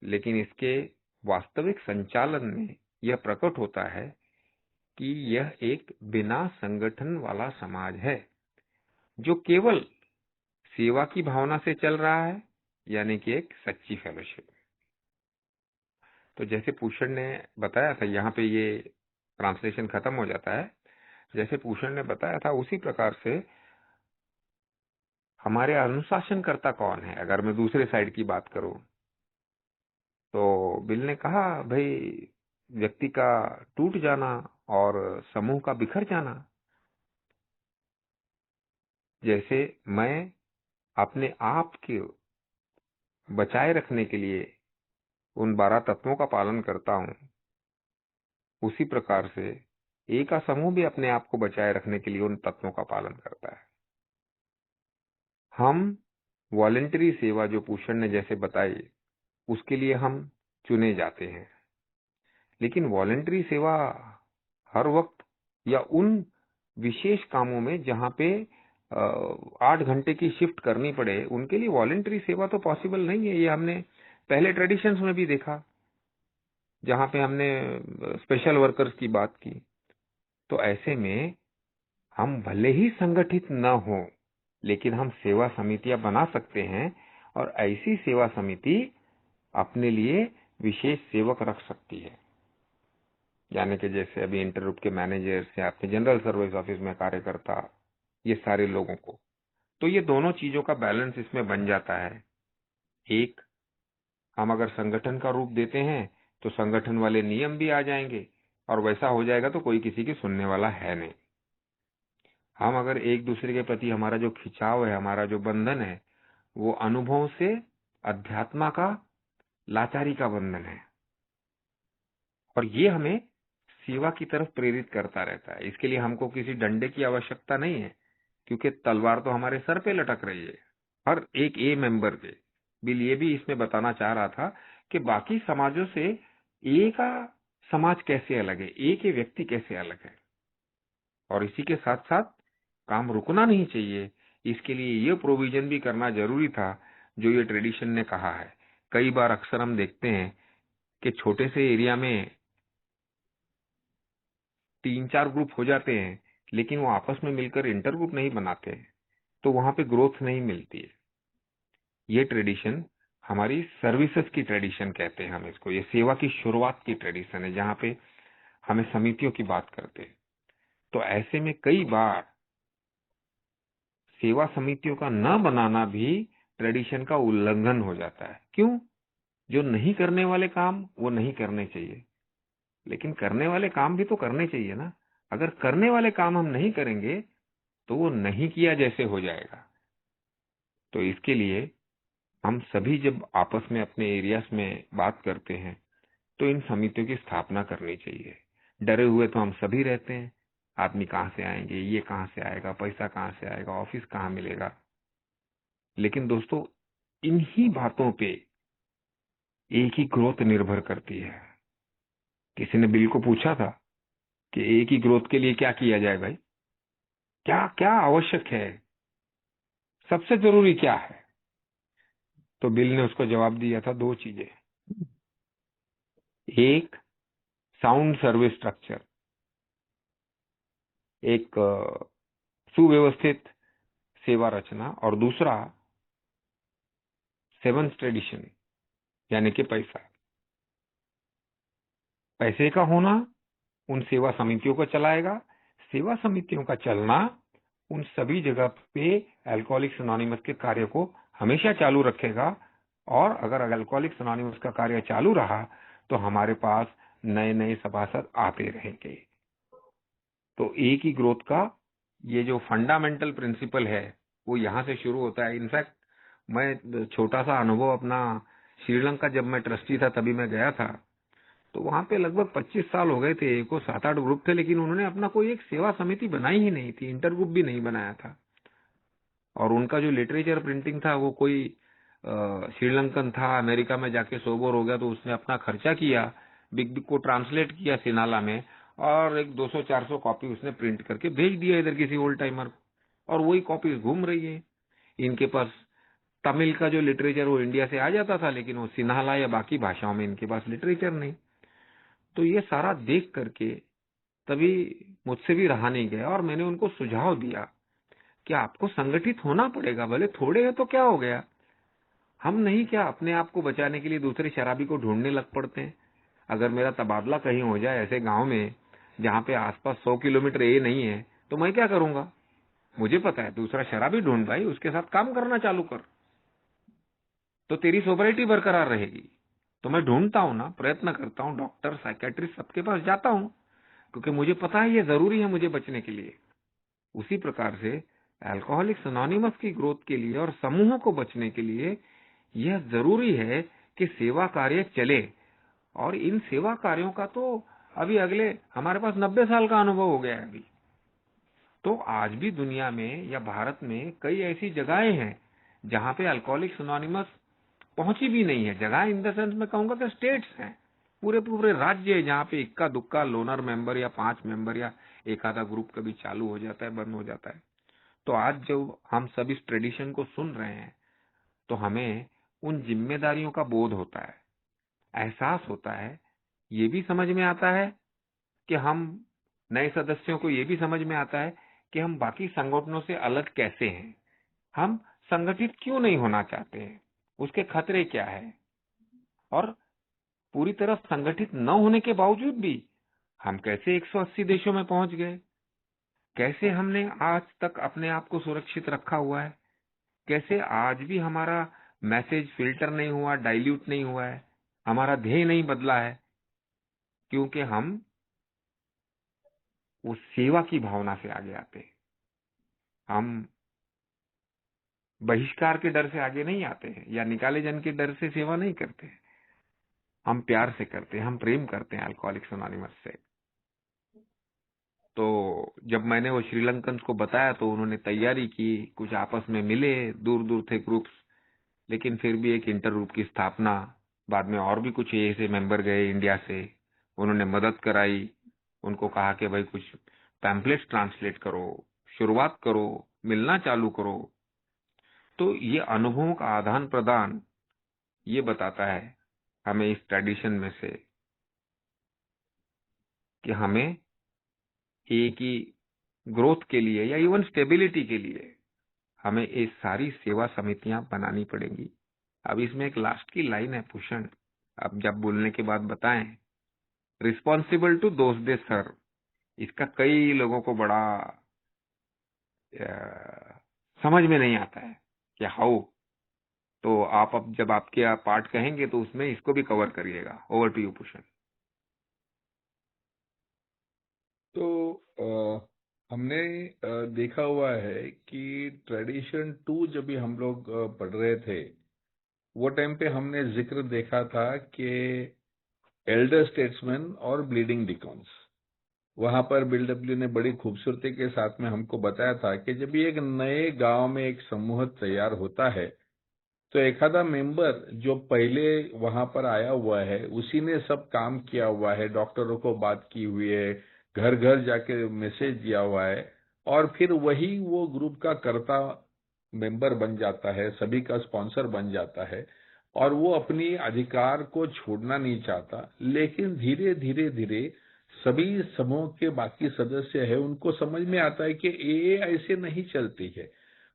लेकिन इसके वास्तविक संचालन में यह प्रकट होता है कि यह एक बिना संगठन वाला समाज है जो केवल सेवा की भावना से चल रहा है, यानी कि एक सच्ची फेलोशिप। तो जैसे भूषण ने बताया था, यहाँ पे ये ट्रांसलेशन खत्म हो जाता है। जैसे भूषण ने बताया था उसी प्रकार से हमारे अनुशासनकर्ता कौन है। अगर मैं दूसरे साइड की बात करूं तो बिल ने कहा, भाई व्यक्ति का टूट जाना और समूह का बिखर जाना। जैसे मैं अपने आप के बचाए रखने के लिए उन 12 तत्वों का पालन करता हूं, उसी प्रकार से ए का समूह भी अपने आप को बचाए रखने के लिए उन तत्वों का पालन करता है। हम वॉलेंटरी सेवा जो भूषण ने जैसे बताई, उसके लिए हम चुने जाते हैं, लेकिन वॉलेंटरी सेवा हर वक्त या उन विशेष कामों में जहां पे 8 घंटे की शिफ्ट करनी पड़े, उनके लिए वॉलेंटरी सेवा तो पॉसिबल नहीं है। ये हमने पहले ट्रेडिशंस में भी देखा, जहां पे हमने स्पेशल वर्कर्स की बात की। तो ऐसे में हम भले ही संगठित न हो, लेकिन हम सेवा समितियां बना सकते हैं, और ऐसी सेवा समिति अपने लिए विशेष सेवक रख सकती है। यानी कि जैसे अभी इंटरग्रुप के मैनेजर्स या अपने जनरल सर्विस ऑफिस में कार्यकर्ता, ये सारे लोगों को, तो ये दोनों चीजों का बैलेंस इसमें बन जाता है। एक, हम अगर संगठन का रूप देते हैं तो संगठन वाले नियम भी आ जाएंगे, और वैसा हो जाएगा तो कोई किसी की सुनने वाला है नहीं। हम अगर एक दूसरे के प्रति हमारा जो खिंचाव है, हमारा जो बंधन है, वो अनुभव से अध्यात्मा का, लाचारी का बंधन है, और ये हमें सेवा की तरफ प्रेरित करता रहता है। इसके लिए हमको किसी डंडे की आवश्यकता नहीं है, क्योंकि तलवार तो हमारे सर पे लटक रही है, हर एक ए मेंबर पे। बिल ये भी इसमें बताना चाह रहा था कि बाकी समाजों से ए का समाज कैसे अलग है, ए के व्यक्ति कैसे अलग है, और इसी के साथ साथ काम रुकना नहीं चाहिए। इसके लिए ये प्रोविजन भी करना जरूरी था जो ये ट्रेडिशन ने कहा है। कई बार अक्सर हम देखते हैं कि छोटे से एरिया में 3-4 ग्रुप हो जाते हैं, लेकिन वो आपस में मिलकर इंटर ग्रुप नहीं बनाते, तो वहां पे ग्रोथ नहीं मिलती है। ये ट्रेडिशन हमारी सर्विसेज की ट्रेडिशन कहते हैं हम इसको, ये सेवा की शुरुआत की ट्रेडिशन है, जहां पे हमें समितियों की बात करते हैं। तो ऐसे में कई बार सेवा समितियों का न बनाना भी ट्रेडिशन का उल्लंघन हो जाता है। क्यों? जो नहीं करने वाले काम वो नहीं करने चाहिए, लेकिन करने वाले काम भी तो करने चाहिए ना। अगर करने वाले काम हम नहीं करेंगे तो वो नहीं किया जैसे हो जाएगा। तो इसके लिए हम सभी जब आपस में अपने एरियाज में बात करते हैं तो इन समितियों की स्थापना करनी चाहिए। डरे हुए तो हम सभी रहते हैं, आदमी कहाँ से आएंगे, ये कहाँ से आएगा, पैसा कहाँ से आएगा, ऑफिस कहाँ मिलेगा। लेकिन दोस्तों, इन्हीं बातों पे एक ही ग्रोथ निर्भर करती है। किसी ने बिल को पूछा था कि एक ही ग्रोथ के लिए क्या किया जाए भाई, क्या क्या आवश्यक है, सबसे जरूरी क्या है। तो बिल ने उसको जवाब दिया था 2 चीजें। एक, साउंड सर्विस स्ट्रक्चर, एक सुव्यवस्थित सेवा रचना, और दूसरा 7th ट्रेडिशन, यानी कि पैसा। पैसे का होना उन सेवा समितियों को चलाएगा, सेवा समितियों का चलना उन सभी जगह पे अल्कोहलिक्स अनोनिमस के कार्य को हमेशा चालू रखेगा। और अगर अल्कोहलिक्स अनोनिमस का कार्य चालू रहा तो हमारे पास नए नए सभासद आते रहेंगे। तो एक ही ग्रोथ का ये जो फंडामेंटल प्रिंसिपल है वो यहाँ से शुरू होता है। इनफैक्ट मैं छोटा सा अनुभव अपना, श्रीलंका जब मैं ट्रस्टी था तभी मैं गया था, तो वहां पे लगभग 25 साल हो गए थे, को 7-8 ग्रुप थे, लेकिन उन्होंने अपना कोई एक सेवा समिति बनाई ही नहीं थी, इंटर ग्रुप भी नहीं बनाया था। और उनका जो लिटरेचर प्रिंटिंग था वो कोई श्रीलंकन था, अमेरिका में जाके सोबर हो गया, तो उसने अपना खर्चा किया, बिग बिग को ट्रांसलेट किया सिनाला में, और एक 200-400 कॉपी उसने प्रिंट करके भेज दिया इधर किसी ओल्ड टाइमर को, और वही कॉपी घूम रही है। इनके पास तमिल का जो लिटरेचर वो इंडिया से आ जाता था, लेकिन वो सिन्हाला या बाकी भाषाओं में इनके पास लिटरेचर नहीं। तो ये सारा देख करके तभी मुझसे भी रहा नहीं गया, और मैंने उनको सुझाव दिया कि आपको संगठित होना पड़ेगा, भले थोड़े है तो क्या हो गया। हम नहीं क्या अपने आप को बचाने के लिए दूसरे शराबी को ढूंढने लग पड़ते हैं। अगर मेरा तबादला कहीं हो जाए ऐसे गांव में जहां पे आसपास 100 किलोमीटर ये नहीं है, तो मैं क्या करूंगा? मुझे पता है, दूसरा शराबी ढूंढ भाई, उसके साथ काम करना चालू कर, तो तेरी सोबरिटी बरकरार रहेगी। तो मैं ढूंढता हूं ना, प्रयत्न करता हूं, डॉक्टर, साइकेट्रिस्ट सबके पास जाता हूं, क्योंकि मुझे पता है ये जरूरी है मुझे बचने के लिए। उसी प्रकार से अल्कोहलिक्स अनोनिमस की ग्रोथ के लिए और समूहों को बचने के लिए यह जरूरी है कि सेवा कार्य चले। और इन सेवा कार्यों का तो अभी अगले हमारे पास 90 साल का अनुभव हो गया है अभी। तो आज भी दुनिया में या भारत में कई ऐसी जगहें हैं जहां पे अल्कोहलिक्स अनोनिमस पहुंची भी नहीं है। जगह इन द सेंस मैं कहूंगा कि स्टेट्स हैं, पूरे पूरे राज्य है, जहां पे इक्का दुक्का लोनर मेंबर या 5 मेंबर या एक आधा ग्रुप कभी चालू हो जाता है, बंद हो जाता है। तो आज जब हम सब इस ट्रेडिशन को सुन रहे हैं तो हमें उन जिम्मेदारियों का बोध होता है, एहसास होता है, ये भी समझ में आता है कि हम नए सदस्यों को ये भी समझ में आता है कि हम बाकी संगठनों से अलग कैसे हैं, हम संगठित क्यों नहीं होना चाहते हैं, उसके खतरे क्या है, और पूरी तरह संगठित न होने के बावजूद भी हम कैसे 180 देशों में पहुंच गए, कैसे हमने आज तक अपने आप को सुरक्षित रखा हुआ है, कैसे आज भी हमारा मैसेज फिल्टर नहीं हुआ, डाइल्यूट नहीं हुआ है, हमारा ध्येय नहीं बदला है, क्योंकि हम उस सेवा की भावना से आगे आते हैं। हम बहिष्कार के डर से आगे नहीं आते हैं या निकाले जाने के डर से सेवा नहीं करते हैं, हम प्यार से करते हैं, हम प्रेम करते हैं अल्कोहलिक्स अनोनिमस से। तो जब मैंने वो श्रीलंकन को बताया तो उन्होंने तैयारी की, कुछ आपस में मिले, दूर दूर थे ग्रुप्स, लेकिन फिर भी एक इंटर ग्रुप की स्थापना, बाद में और भी कुछ ऐसे मेंबर गए इंडिया से, उन्होंने मदद कराई, उनको कहा कि भाई कुछ पैम्पलेट्स ट्रांसलेट करो, शुरुआत करो, मिलना चालू करो। तो ये अनुभवों का आदान प्रदान ये बताता है हमें इस ट्रेडिशन में से कि हमें एक ही ग्रोथ के लिए या इवन स्टेबिलिटी के लिए हमें ये सारी सेवा समितियां बनानी पड़ेंगी। अब इसमें एक लास्ट की लाइन है भूषण, अब जब बोलने के बाद बताएं, रिस्पॉन्सिबल टू दोज दे सर्व। इसका कई लोगों को बड़ा समझ में नहीं आता है कि हाउ, तो आप अब जब आपके पार्ट कहेंगे तो उसमें इसको भी कवर करिएगा। Over to you Bhushan. तो हमने देखा हुआ है कि ट्रेडिशन 2 जब भी हम लोग पढ़ रहे थे, वो टाइम पे हमने जिक्र देखा था कि एल्डर स्टेट्समैन और ब्लीडिंग डिकॉन्स, वहां पर बिल डब्ल्यू ने बड़ी खूबसूरती के साथ में हमको बताया था कि जब भी एक नए गांव में एक समूह तैयार होता है तो एक आधा मेंबर जो पहले वहां पर आया हुआ है उसी ने सब काम किया हुआ है, डॉक्टरों को बात की हुई है, घर घर जाके मैसेज दिया हुआ है, और फिर वही वो ग्रुप का कर्ता मेंबर बन जाता है, सभी का स्पॉन्सर बन जाता है, और वो अपनी अधिकार को छोड़ना नहीं चाहता। लेकिन धीरे धीरे धीरे सभी समूह के बाकी सदस्य है उनको समझ में आता है कि ये ऐसे नहीं चलती है,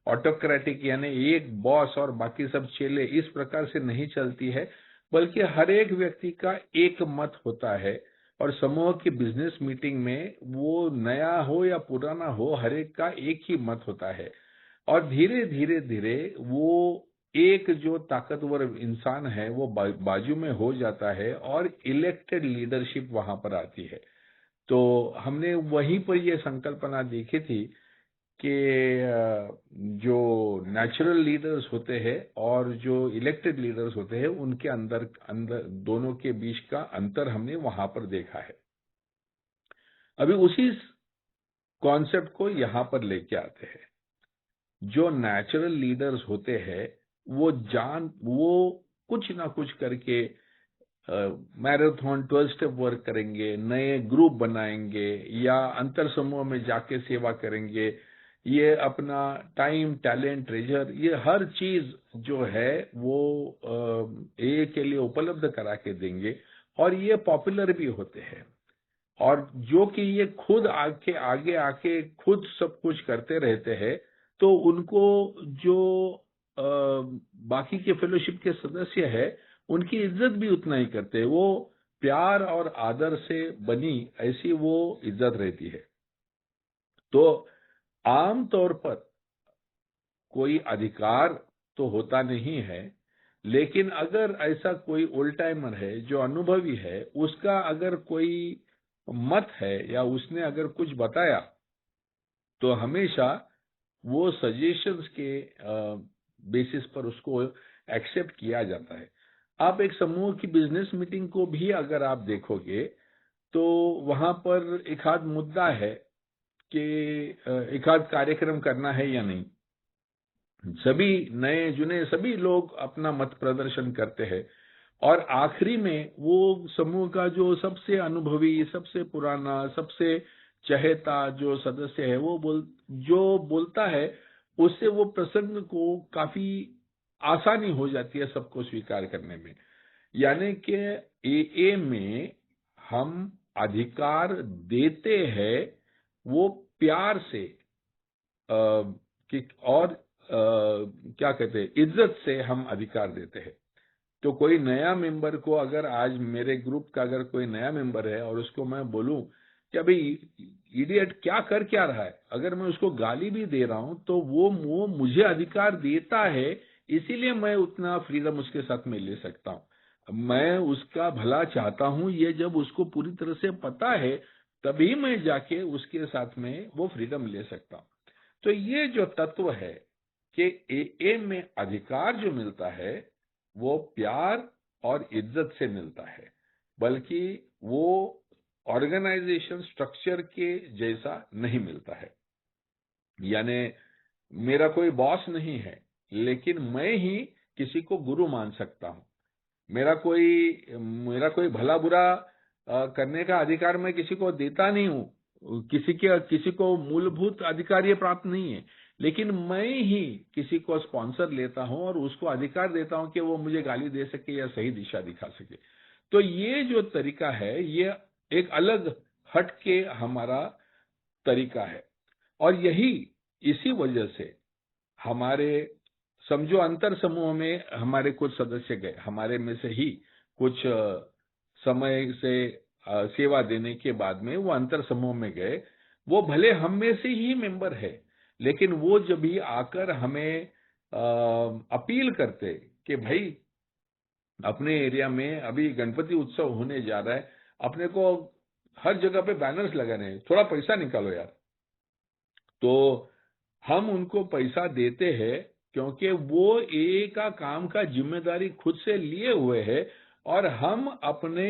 ऑटोक्रेटिक यानी एक बॉस और बाकी सब चेले, इस प्रकार से नहीं चलती है, बल्कि हर एक व्यक्ति का एक मत होता है। और समूह की बिजनेस मीटिंग में वो नया हो या पुराना हो, हर एक का एक ही मत होता है। और धीरे धीरे धीरे वो एक जो ताकतवर इंसान है वो बाजू में हो जाता है और इलेक्टेड लीडरशिप वहां पर आती है। तो हमने वहीं पर ये संकल्पना देखी थी कि जो नेचुरल लीडर्स होते हैं और जो इलेक्टेड लीडर्स होते हैं उनके अंदर अंदर दोनों के बीच का अंतर हमने वहां पर देखा है। अभी उसी कॉन्सेप्ट को यहाँ पर लेके आते हैं। जो नेचुरल लीडर्स होते हैं वो कुछ ना कुछ करके मैराथन 12 स्टेप वर्क करेंगे, नए ग्रुप बनाएंगे या अंतर समूह में जाके सेवा करेंगे, ये अपना टाइम, टैलेंट, ट्रेजर, ये हर चीज जो है वो ए के लिए उपलब्ध करा के देंगे, और ये पॉपुलर भी होते हैं। और जो कि ये खुद आगे आके खुद सब कुछ करते रहते हैं, तो उनको जो बाकी के फेलोशिप के सदस्य है उनकी इज्जत भी उतना ही करते हैं। वो प्यार और आदर से बनी ऐसी वो इज्जत रहती है। तो आम तौर पर कोई अधिकार तो होता नहीं है, लेकिन अगर ऐसा कोई ओल्ड टाइमर है जो अनुभवी है, उसका अगर कोई मत है या उसने अगर कुछ बताया, तो हमेशा वो सजेशंस के बेसिस पर उसको एक्सेप्ट किया जाता है। आप एक समूह की बिजनेस मीटिंग को भी अगर आप देखोगे तो वहां पर एक आध मुद्दा है कि एक आध कार्यक्रम करना है या नहीं। सभी नए जुने सभी लोग अपना मत प्रदर्शन करते हैं, और आखिरी में वो समूह का जो सबसे अनुभवी, सबसे पुराना, सबसे चहेता जो सदस्य है वो जो बोलता है, उससे वो प्रसंग को काफी आसानी हो जाती है सबको स्वीकार करने में। यानी कि एए में हम अधिकार देते हैं वो प्यार से, और क्या कहते हैं, इज्जत से हम अधिकार देते हैं। तो कोई नया मेंबर को, अगर आज मेरे ग्रुप का अगर कोई नया मेंबर है और उसको मैं बोलूं कि अभी इडियट क्या रहा है, अगर मैं उसको गाली भी दे रहा हूं तो वो मुझे अधिकार देता है, इसीलिए मैं उतना फ्रीडम उसके साथ में ले सकता हूं। मैं उसका भला चाहता हूं, ये जब उसको पूरी तरह से पता है तभी मैं जाके उसके साथ में वो फ्रीडम ले सकता हूं। तो ये जो तत्व है कि एए में अधिकार जो मिलता है वो प्यार और इज्जत से मिलता है, बल्कि वो ऑर्गेनाइजेशन स्ट्रक्चर के जैसा नहीं मिलता है। यानी मेरा कोई बॉस नहीं है, लेकिन मैं ही किसी को गुरु मान सकता हूं। मेरा कोई भला बुरा करने का अधिकार मैं किसी को देता नहीं हूं। किसी को मूलभूत अधिकार ये प्राप्त नहीं है, लेकिन मैं ही किसी को स्पॉन्सर लेता हूं और उसको अधिकार देता हूं कि वो मुझे गाली दे सके या सही दिशा दिखा सके। तो ये जो तरीका है, ये एक अलग हट के हमारा तरीका है। और इसी वजह से हमारे, समझो अंतर समूह में हमारे कुछ सदस्य गए, हमारे में से ही कुछ समय से सेवा देने के बाद में वो अंतर समूह में गए। वो भले हम में से ही मेंबर है, लेकिन वो जब भी आकर हमें अपील करते कि भाई अपने एरिया में अभी गणपति उत्सव होने जा रहा है, अपने को हर जगह पे बैनर्स लगाने हैं, थोड़ा पैसा निकालो यार। तो हम उनको पैसा देते हैं क्योंकि वो ए का काम का जिम्मेदारी खुद से लिए हुए है और हम अपने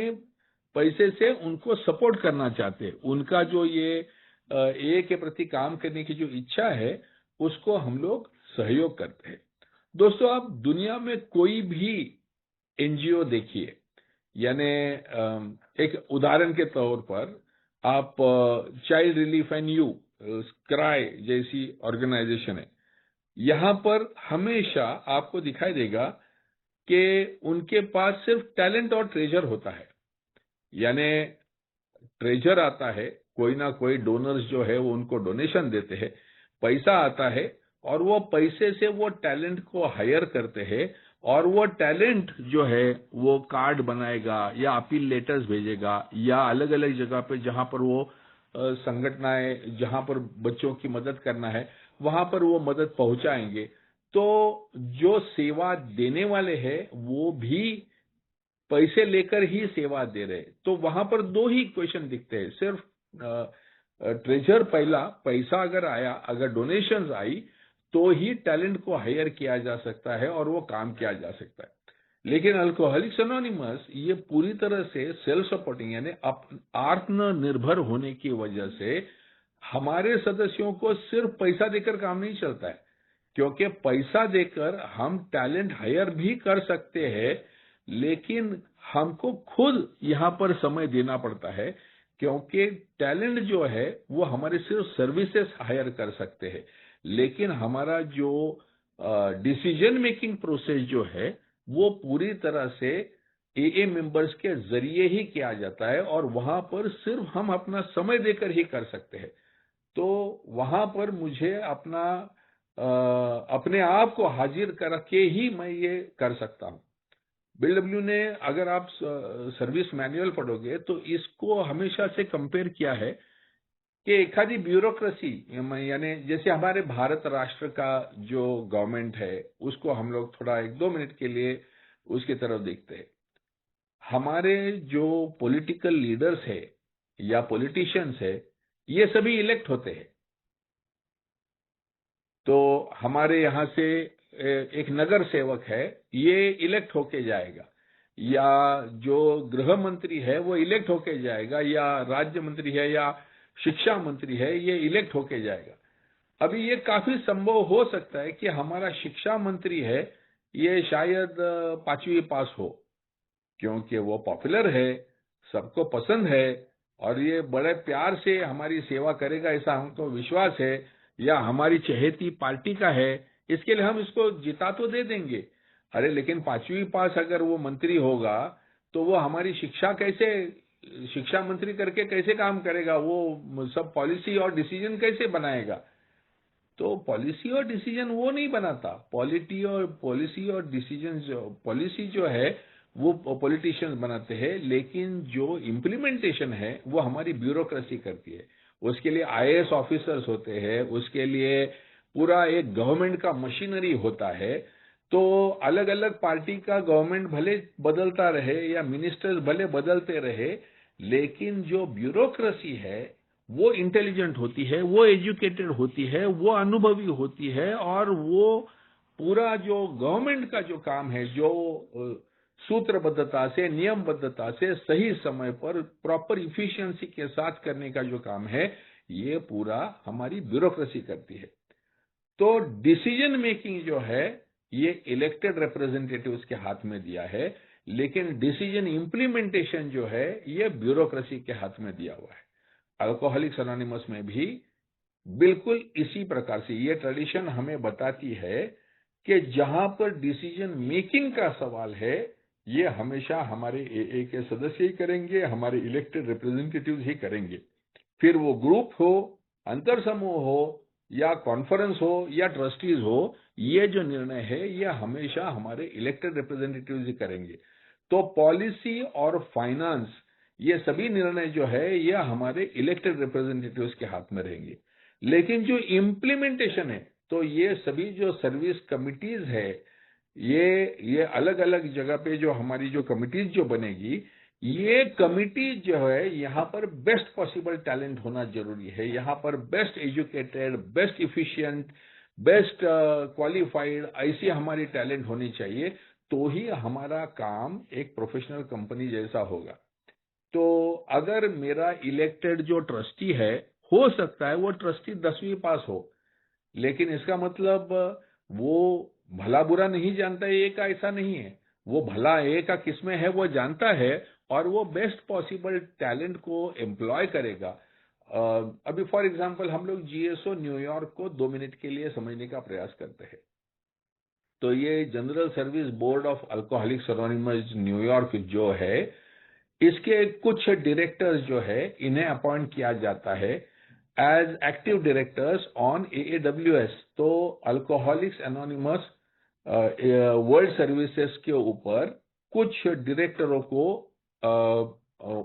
पैसे से उनको सपोर्ट करना चाहते हैं। उनका जो ये ए के प्रति काम करने की जो इच्छा है उसको हम लोग सहयोग करते हैं। दोस्तों, आप दुनिया में कोई भी एनजीओ देखिए, यानी एक उदाहरण के तौर पर आप child relief and you, cry जैसी ऑर्गेनाइजेशन है, यहां पर हमेशा आपको दिखाई देगा कि उनके पास सिर्फ टैलेंट और ट्रेजर होता है। यानी ट्रेजर आता है, कोई ना कोई डोनर्स जो है वो उनको डोनेशन देते हैं, पैसा आता है और वो पैसे से वो टैलेंट को हायर करते हैं और वो टैलेंट जो है वो कार्ड बनाएगा या अपील लेटर्स भेजेगा या अलग अलग जगह पे जहां पर वो संगठनाएं, जहां पर बच्चों की मदद करना है वहां पर वो मदद पहुंचाएंगे। तो जो सेवा देने वाले हैं वो भी पैसे लेकर ही सेवा दे रहे। तो वहां पर दो ही इक्वेशन दिखते हैं, सिर्फ ट्रेजर पहला, पैसा अगर आया, अगर डोनेशंस आई तो ही टैलेंट को हायर किया जा सकता है और वो काम किया जा सकता है। लेकिन अल्कोहलिक्स एनोनिमस ये पूरी तरह से सेल्फ सपोर्टिंग, यानी आत्मनिर्भर होने की वजह से हमारे सदस्यों को सिर्फ पैसा देकर काम नहीं चलता है, क्योंकि पैसा देकर हम टैलेंट हायर भी कर सकते हैं, लेकिन हमको खुद यहां पर समय देना पड़ता है, क्योंकि टैलेंट जो है वो हमारे सिर्फ सर्विसेज हायर कर सकते हैं, लेकिन हमारा जो डिसीजन मेकिंग प्रोसेस जो है वो पूरी तरह से एए मेंबर्स के जरिए ही किया जाता है और वहां पर सिर्फ हम अपना समय देकर ही कर सकते हैं। तो वहां पर मुझे अपने आप को हाजिर करके ही मैं ये कर सकता हूं। BW ने, अगर आप सर्विस मैनुअल पढ़ोगे तो इसको हमेशा से कंपेयर किया है कि एखादी ब्यूरोक्रेसी, यानी जैसे हमारे भारत राष्ट्र का जो गवर्नमेंट है उसको हम लोग थोड़ा 1-2 मिनट के लिए उसकी तरफ देखते हैं। हमारे जो पॉलिटिकल लीडर्स है या पॉलिटिशियंस है, ये सभी इलेक्ट होते हैं। तो हमारे यहाँ से एक नगर सेवक है, ये इलेक्ट होके जाएगा, या जो गृह मंत्री है वो इलेक्ट होके जाएगा, या राज्य मंत्री है या शिक्षा मंत्री है ये इलेक्ट होके जाएगा। अभी ये काफी संभव हो सकता है कि हमारा शिक्षा मंत्री है ये शायद 5वीं पास हो, क्योंकि वो पॉपुलर है, सबको पसंद है और ये बड़े प्यार से हमारी सेवा करेगा ऐसा हमको विश्वास है, या हमारी चहेती पार्टी का है, इसके लिए हम इसको जिता तो दे देंगे। अरे लेकिन 5वीं पास अगर वो मंत्री होगा तो वो हमारी शिक्षा मंत्री करके कैसे काम करेगा? वो सब पॉलिसी और डिसीजन कैसे बनाएगा? तो पॉलिसी और डिसीजन वो नहीं बनाता। पॉलिसी और डिसीजन पॉलिसी जो है वो पॉलिटिशियंस बनाते हैं, लेकिन जो इम्प्लीमेंटेशन है वो हमारी ब्यूरोक्रेसी करती है। उसके लिए आईएएस ऑफिसर्स होते हैं, उसके लिए पूरा एक गवर्नमेंट का मशीनरी होता है। तो अलग अलग पार्टी का गवर्नमेंट भले बदलता रहे या मिनिस्टर्स भले बदलते रहे, लेकिन जो ब्यूरोक्रेसी है वो इंटेलिजेंट होती है, वो एजुकेटेड होती है, वो अनुभवी होती है, और वो पूरा जो गवर्नमेंट का जो काम है, जो सूत्रबद्धता से, नियमबद्धता से, सही समय पर प्रॉपर इफिशिएंसी के साथ करने का जो काम है, ये पूरा हमारी ब्यूरोक्रेसी करती है। तो डिसीजन मेकिंग जो है ये इलेक्टेड रिप्रेजेंटेटिव्स के हाथ में दिया है, लेकिन डिसीजन इंप्लीमेंटेशन जो है ये ब्यूरोक्रेसी के हाथ में दिया हुआ है। अल्कोहलिक्स अनोनिमस में भी बिल्कुल इसी प्रकार से ये ट्रेडिशन हमें बताती है कि जहां पर डिसीजन मेकिंग का सवाल है, ये हमेशा हमारे एए के सदस्य ही करेंगे, हमारे इलेक्टेड रिप्रेजेंटेटिव्स ही करेंगे। फिर वो ग्रुप हो, अंतर समूह हो, या कॉन्फ्रेंस हो, या ट्रस्टीज हो, ये जो निर्णय है ये हमेशा हमारे इलेक्टेड रिप्रेजेंटेटिव्स ही करेंगे। तो पॉलिसी और फाइनेंस ये सभी निर्णय जो है ये हमारे इलेक्टेड रिप्रेजेंटेटिव्स के हाथ में रहेंगे। लेकिन जो इम्प्लीमेंटेशन है, तो ये सभी जो सर्विस कमिटीज है, ये अलग अलग जगह पे जो हमारी जो कमिटीज जो बनेगी, ये कमिटी जो है यहाँ पर बेस्ट पॉसिबल टैलेंट होना जरूरी है। यहाँ पर best educated, best efficient, best qualified ऐसी हमारी टैलेंट होनी चाहिए, तो ही हमारा काम एक प्रोफेशनल कंपनी जैसा होगा। तो अगर मेरा इलेक्टेड जो ट्रस्टी है, हो सकता है वो ट्रस्टी 10वीं पास हो, लेकिन इसका मतलब वो भला बुरा नहीं जानता है, एक ऐसा नहीं है। वो भला एक का किसमें है वो जानता है, और वो बेस्ट पॉसिबल टैलेंट को एम्प्लॉय करेगा। अभी फॉर एग्जांपल हम लोग जीएसओ न्यूयॉर्क को 2 मिनट के लिए समझने का प्रयास करते हैं। तो ये general service board of alcoholics anonymous New York जो है, इसके कुछ डायरेक्टर्स जो है इन्हें अपॉइंट किया जाता है एज एक्टिव डायरेक्टर्स ऑन एएडब्ल्यूएस। तो अल्कोहलिक्स एनोनिमस वर्ल्ड सर्विसेज के ऊपर कुछ डायरेक्टरों को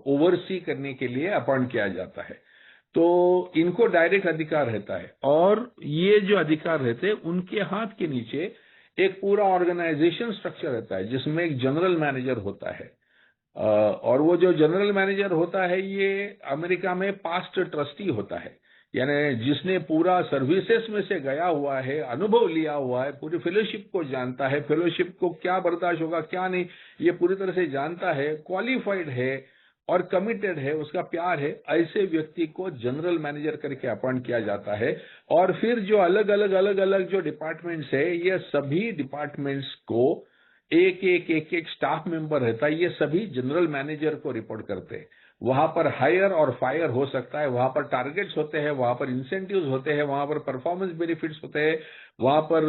ओवरसी करने के लिए अपॉइंट किया जाता है। तो इनको डायरेक्ट अधिकार रहता है, और ये जो अधिकार रहते हैं उनके हाथ के नीचे एक पूरा ऑर्गेनाइजेशन स्ट्रक्चर रहता है, जिसमें एक जनरल मैनेजर होता है। और वो जो जनरल मैनेजर होता है ये अमेरिका में पास्ट ट्रस्टी होता है, यानी जिसने पूरा सर्विसेज में से गया हुआ है, अनुभव लिया हुआ है, पूरी फेलोशिप को जानता है, फेलोशिप को क्या बर्दाश्त होगा क्या नहीं ये पूरी तरह से जानता है, क्वालिफाइड है और कमिटेड है, उसका प्यार है। ऐसे व्यक्ति को जनरल मैनेजर करके अपॉइंट किया जाता है। और फिर जो अलग अलग जो डिपार्टमेंट्स है, ये सभी डिपार्टमेंट्स को एक स्टाफ मेंबर रहता है, ये सभी जनरल मैनेजर को रिपोर्ट करते हैं। वहां पर हायर और फायर हो सकता है, वहां पर टारगेट्स होते हैं, वहां पर इंसेंटिव्स होते हैं, वहां पर परफॉर्मेंस बेनिफिट्स होते हैं, वहां पर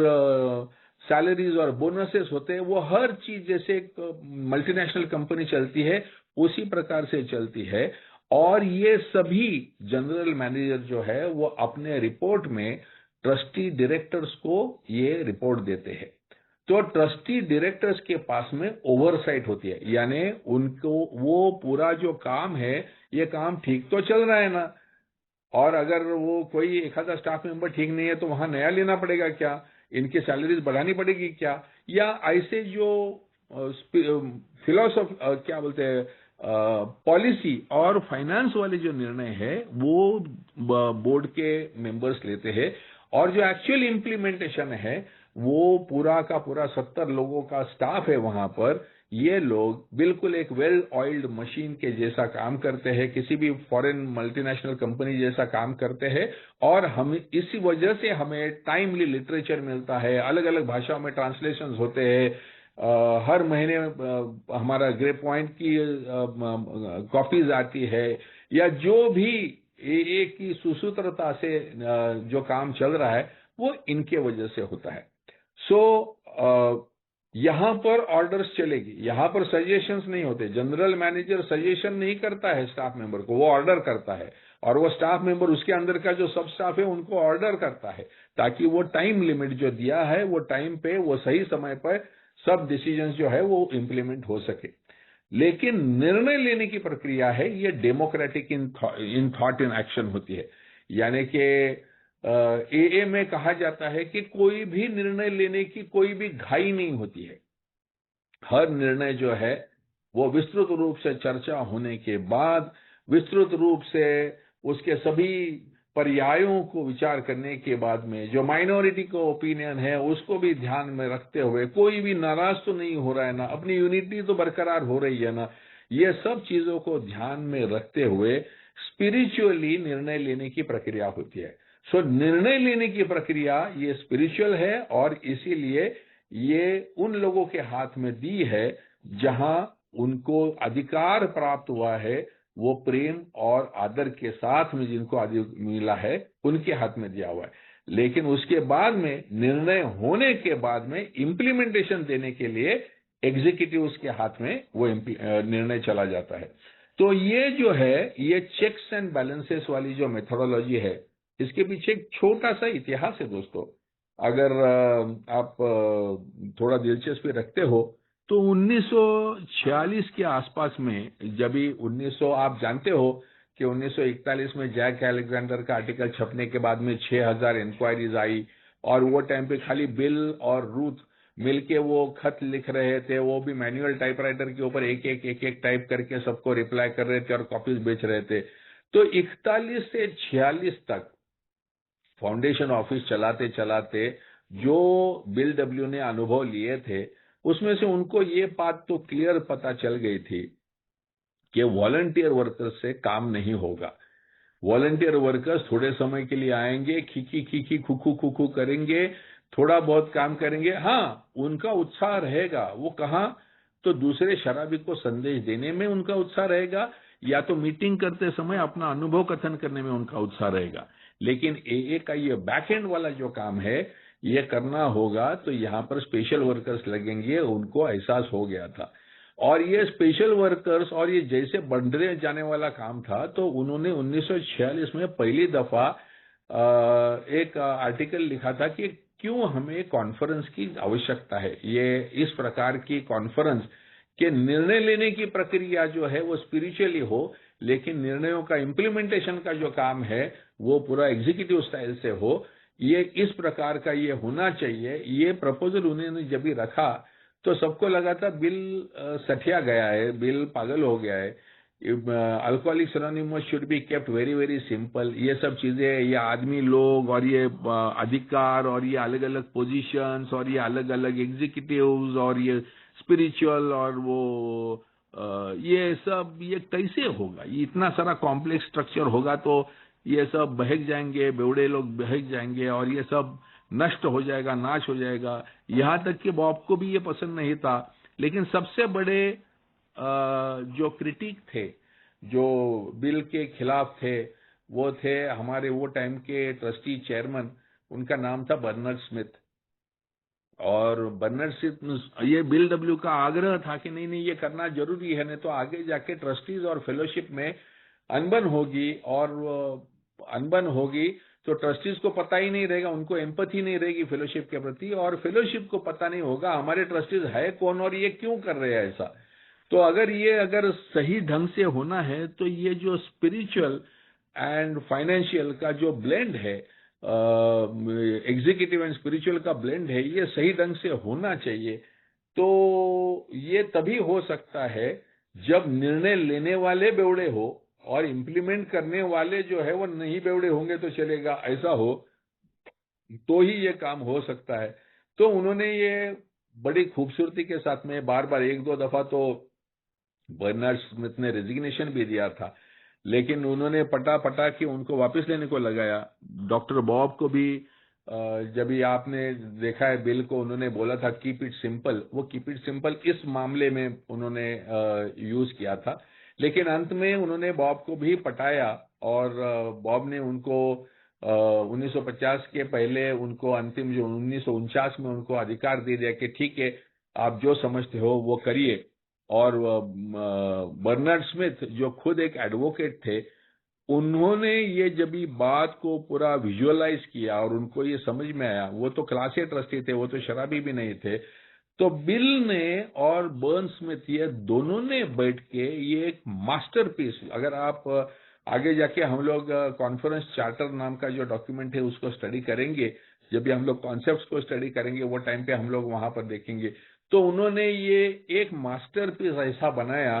सैलरीज और बोनसेस होते हैं। वो हर चीज जैसे एक मल्टीनेशनल कंपनी चलती है उसी प्रकार से चलती है। और ये सभी जनरल मैनेजर जो है वो अपने रिपोर्ट में ट्रस्टी डायरेक्टर्स को ये रिपोर्ट देते हैं। तो ट्रस्टी डायरेक्टर्स के पास में ओवरसाइट होती है, यानी उनको वो पूरा जो काम है ये काम ठीक तो चल रहा है ना, और अगर वो कोई एक आधा स्टाफ मेंबर ठीक नहीं है तो वहां नया लेना पड़ेगा क्या, इनकी सैलरीज बढ़ानी पड़ेगी क्या, या ऐसे जो फिलोसॉफी क्या बोलते हैं पॉलिसी और फाइनेंस वाले जो निर्णय है वो बोर्ड के मेंबर्स लेते हैं। और जो एक्चुअल इम्प्लीमेंटेशन है वो पूरा का पूरा 70 लोगों का स्टाफ है वहां पर, ये लोग बिल्कुल एक वेल ऑयल्ड मशीन के जैसा काम करते हैं, किसी भी फॉरेन मल्टीनेशनल कंपनी जैसा काम करते हैं। और हम इसी वजह से हमें टाइमली लिटरेचर मिलता है, अलग अलग भाषाओं में ट्रांसलेशंस होते हैं, हर महीने हमारा ग्रे पॉइंट की कॉपीज आती है, या जो भी एक की सुसूत्रता से जो काम चल रहा है वो इनके वजह से होता है। सो यहां पर ऑर्डर्स चलेगी, यहां पर सजेशंस नहीं होते। जनरल मैनेजर सजेशन नहीं करता है स्टाफ मेंबर को, वो ऑर्डर करता है, और वो स्टाफ मेंबर उसके अंदर का जो सब स्टाफ है उनको ऑर्डर करता है, ताकि वो टाइम लिमिट जो दिया है वो टाइम पे, वो सही समय पर सब डिसीजंस जो है वो इम्प्लीमेंट हो सके। लेकिन निर्णय लेने की प्रक्रिया है ये democratic in thought in action होती है। यानी कि एए में कहा जाता है कि कोई भी निर्णय लेने की कोई भी घाई नहीं होती है। हर निर्णय जो है वो विस्तृत रूप से चर्चा होने के बाद, विस्तृत रूप से उसके सभी पर्यायों को विचार करने के बाद में, जो माइनॉरिटी का ओपिनियन है उसको भी ध्यान में रखते हुए, कोई भी नाराज तो नहीं हो रहा है ना, अपनी यूनिटी तो बरकरार हो रही है ना, ये सब चीजों को ध्यान में रखते हुए स्पिरिचुअली निर्णय लेने की प्रक्रिया होती है। सो निर्णय लेने की प्रक्रिया ये स्पिरिचुअल है, और इसीलिए ये उन लोगों के हाथ में दी है जहां उनको अधिकार प्राप्त हुआ है, वो प्रेम और आदर के साथ में जिनको अधिकार मिला है उनके हाथ में दिया हुआ है। लेकिन उसके बाद में, निर्णय होने के बाद में इम्प्लीमेंटेशन देने के लिए एग्जीक्यूटिव्स के हाथ में वो निर्णय चला जाता है। तो ये जो है, ये चेक्स एंड बैलेंसेस वाली जो मेथोडोलॉजी है, इसके पीछे एक छोटा सा इतिहास है दोस्तों। अगर आप थोड़ा दिलचस्पी रखते हो तो 1946 के आसपास में, जब भी 1900, आप जानते हो कि 1941 में जैक अलेक्जेंडर का आर्टिकल छपने के बाद में 6000 इंक्वायरीज आई, और वो टाइम पे खाली बिल और रूथ मिलके वो खत लिख रहे थे, वो भी मैनुअल टाइपराइटर के ऊपर एक एक टाइप करके सबको रिप्लाई कर रहे थे और कॉपीज बेच रहे थे। तो 41 से 46 तक फाउंडेशन ऑफिस चलाते चलाते जो बिल डब्ल्यू ने अनुभव लिए थे, उसमें से उनको ये बात तो क्लियर पता चल गई थी कि वॉलंटियर वर्कर्स से काम नहीं होगा। वॉलंटियर वर्कर्स थोड़े समय के लिए आएंगे, खीखी खीखी खुखू खुखू करेंगे, थोड़ा बहुत काम करेंगे। हाँ, उनका उत्साह रहेगा, वो कहाँ, तो दूसरे शराबी को संदेश देने में उनका उत्साह रहेगा, या तो मीटिंग करते समय अपना अनुभव कथन करने में उनका उत्साह रहेगा। लेकिन एए का ये बैक एंड वाला जो काम है ये करना होगा, तो यहाँ पर स्पेशल वर्कर्स लगेंगे, उनको एहसास हो गया था। और ये स्पेशल वर्कर्स और ये जैसे बढ़ने जाने वाला काम था, तो उन्होंने 1946 में पहली दफा एक आर्टिकल लिखा था कि क्यों हमें कॉन्फ्रेंस की आवश्यकता है। ये इस प्रकार की कॉन्फ्रेंस के निर्णय लेने की प्रक्रिया जो है वो स्पिरिचुअली हो, लेकिन निर्णयों का इम्प्लीमेंटेशन का जो काम है वो पूरा एग्जीक्यूटिव स्टाइल से हो। ये इस प्रकार का ये होना चाहिए। ये प्रपोजल उन्होंने जब भी रखा तो सबको लगा था बिल सठिया गया है, बिल पागल हो गया है। Alcoholics anonymous should be kept very very simple. ये सब चीजें, ये आदमी लोग और ये अधिकार और ये अलग अलग पोजीशंस और ये अलग अलग एग्जीक्यूटिव्स और ये स्पिरिचुअल और वो ये सब, ये कैसे होगा? ये इतना सारा कॉम्प्लेक्स स्ट्रक्चर होगा तो ये सब बहक जाएंगे, बेवड़े लोग बहक जाएंगे और ये सब नष्ट हो जाएगा, नाश हो जाएगा। यहां तक कि बॉब को भी ये पसंद नहीं था। लेकिन सबसे बड़े जो क्रिटिक थे, जो बिल के खिलाफ थे, वो थे हमारे वो टाइम के ट्रस्टी चेयरमैन, उनका नाम था बर्नर्ड स्मिथ। और बर्नर्ड स्मिथ, ये बिल डब्ल्यू का आग्रह था कि नहीं नहीं ये करना जरूरी है, नहीं तो आगे जाके ट्रस्टीज और फेलोशिप में अनबन होगी, और अनबन होगी तो ट्रस्टीज को पता ही नहीं रहेगा, उनको एम्पैथी नहीं रहेगी फेलोशिप के प्रति, और फेलोशिप को पता नहीं होगा हमारे ट्रस्टीज है कौन और ये क्यों कर रहे हैं ऐसा। तो अगर सही ढंग से होना है तो ये जो स्पिरिचुअल एंड फाइनेंशियल का जो ब्लेंड है, एग्जीक्यूटिव एंड स्पिरिचुअल का ब्लेंड है, ये सही ढंग से होना चाहिए। तो ये तभी हो सकता है जब निर्णय लेने वाले बेवड़े हो और इम्प्लीमेंट करने वाले जो है वो नहीं बेवड़े होंगे तो चलेगा, ऐसा हो तो ही ये काम हो सकता है। तो उन्होंने ये बड़ी खूबसूरती के साथ में बार बार, एक दो दफा तो बर्नार्ड स्मिथ ने रेजिग्नेशन भी दिया था, लेकिन उन्होंने पटा पटा कि उनको वापस लेने को लगाया। डॉक्टर बॉब को भी जब भी आपने देखा है बिल को, उन्होंने बोला था कीप इट सिंपल, वो कीप इट सिंपल इस मामले में उन्होंने यूज किया था। लेकिन अंत में उन्होंने बॉब को भी पटाया, और बॉब ने उनको 1950 के पहले उनको अंतिम जो 1949 में उनको अधिकार दे दिया कि ठीक है आप जो समझते हो वो करिए। और बर्नार्ड स्मिथ जो खुद एक एडवोकेट थे, उन्होंने ये जब ये बात को पूरा विजुअलाइज किया और उनको ये समझ में आया, वो तो क्लास ए ट्रस्टी थे, वो तो शराबी भी नहीं थे, तो बिल ने और बर्न स्मिथ ये दोनों ने बैठ के ये एक मास्टरपीस, अगर आप आगे जाके हम लोग कॉन्फ्रेंस चार्टर नाम का जो डॉक्यूमेंट है उसको स्टडी करेंगे, जब भी हम लोग कॉन्सेप्ट्स को स्टडी करेंगे वो टाइम पे हम लोग वहां पर देखेंगे, तो उन्होंने ये एक मास्टरपीस ऐसा बनाया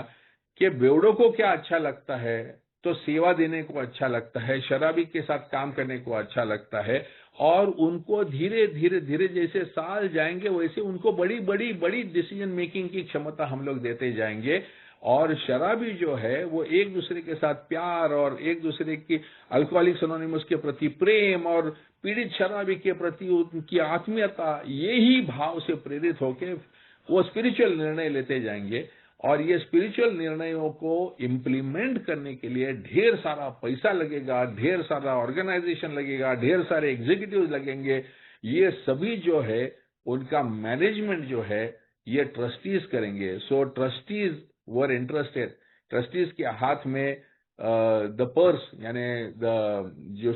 कि बेवड़ों को क्या अच्छा लगता है, तो सेवा देने को अच्छा लगता है, शराबी के साथ काम करने को अच्छा लगता है, और उनको धीरे धीरे धीरे जैसे साल जाएंगे वैसे उनको बड़ी बड़ी बड़ी डिसीजन मेकिंग की क्षमता हम लोग देते जाएंगे। और शराबी जो है वो एक दूसरे के साथ प्यार और एक दूसरे की अल्कोहलिक्स एनोनिमस के प्रति प्रेम और पीड़ित शराबी के प्रति उनकी आत्मीयता, यही भाव से प्रेरित होकर वो स्पिरिचुअल निर्णय लेते जाएंगे। और ये स्पिरिचुअल निर्णयों को इम्प्लीमेंट करने के लिए ढेर सारा पैसा लगेगा, ढेर सारा ऑर्गेनाइजेशन लगेगा, ढेर सारे एग्जीक्यूटिव लगेंगे। ये सभी जो है उनका मैनेजमेंट जो है ये ट्रस्टीज करेंगे। सो ट्रस्टीज वर इंटरेस्टेड, ट्रस्टीज के हाथ में द पर्स यानी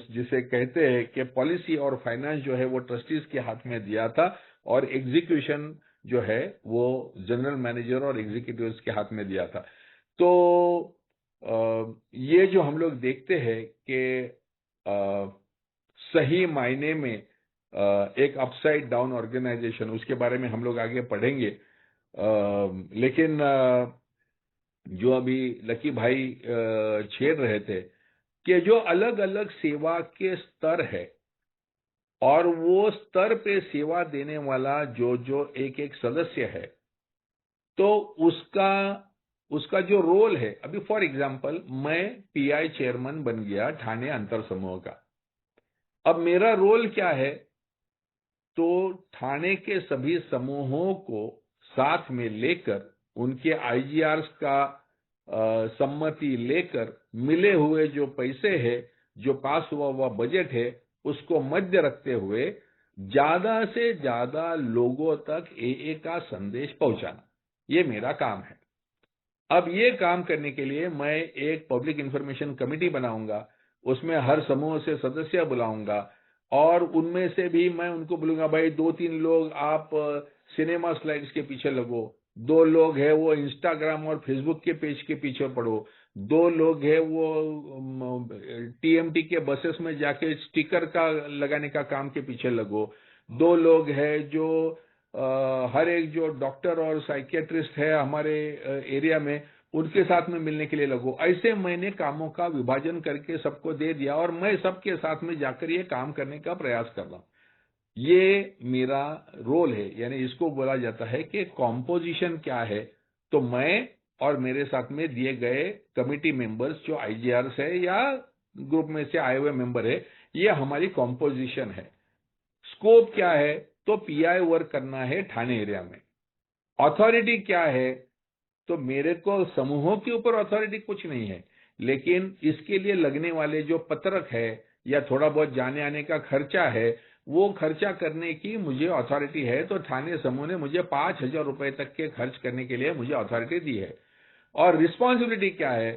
जिसे कहते हैं कि पॉलिसी और फाइनेंस जो है वो ट्रस्टीज के हाथ में दिया था, और एग्जीक्यूशन जो है वो जनरल मैनेजर और एग्जीक्यूटिव्स के हाथ में दिया था। तो ये जो हम लोग देखते हैं कि सही मायने में एक अपसाइड डाउन ऑर्गेनाइजेशन, उसके बारे में हम लोग आगे पढ़ेंगे। लेकिन जो अभी लकी भाई छेड़ रहे थे कि जो अलग अलग सेवा के स्तर है और वो स्तर पे सेवा देने वाला जो जो एक एक सदस्य है, तो उसका जो रोल है, अभी फॉर एग्जांपल मैं पीआई चेयरमैन बन गया ठाणे अंतर समूह का। अब मेरा रोल क्या है, तो ठाणे के सभी समूहों को साथ में लेकर उनके आईजीआर्स का सम्मति लेकर मिले हुए जो पैसे है, जो पास हुआ बजट है, उसको मध्य रखते हुए ज्यादा से ज्यादा लोगों तक एए का संदेश पहुंचाना, ये मेरा काम है। अब ये काम करने के लिए मैं एक पब्लिक इंफॉर्मेशन कमेटी बनाऊंगा, उसमें हर समूह से सदस्य बुलाऊंगा, और उनमें से भी मैं उनको बोलूंगा, भाई 2-3 लोग आप सिनेमा स्लाइड्स के पीछे लगो, 2 लोग है वो इंस्टाग्राम और फेसबुक के पेज के पीछे पड़ो, 2 लोग है वो टीएमटी के बसेस में जाके स्टिकर का लगाने का काम के पीछे लगो, 2 लोग है जो हर एक जो डॉक्टर और साइकियाट्रिस्ट है हमारे एरिया में, उनके साथ में मिलने के लिए लगो। ऐसे मैंने कामों का विभाजन करके सबको दे दिया और मैं सबके साथ में जाकर ये काम करने का प्रयास कर रहा हूं। ये मेरा रोल है, यानी इसको बोला जाता है कि कॉम्पोजिशन क्या है। तो मैं और मेरे साथ में दिए गए कमिटी मेंबर्स जो आईजीआरस है या ग्रुप में से आए हुए मेंबर है, ये हमारी कॉम्पोजिशन है। स्कोप क्या है, तो पीआई वर्क करना है ठाणे एरिया में। अथॉरिटी क्या है, तो मेरे को समूहों के ऊपर अथॉरिटी कुछ नहीं है, लेकिन इसके लिए लगने वाले जो पत्रक है या थोड़ा बहुत जाने आने का खर्चा है, वो खर्चा करने की मुझे अथॉरिटी है। तो ठाणे समूह ने मुझे 5,000 रुपए तक के खर्च करने के लिए मुझे अथॉरिटी दी है। और रिस्पॉन्सिबिलिटी क्या है,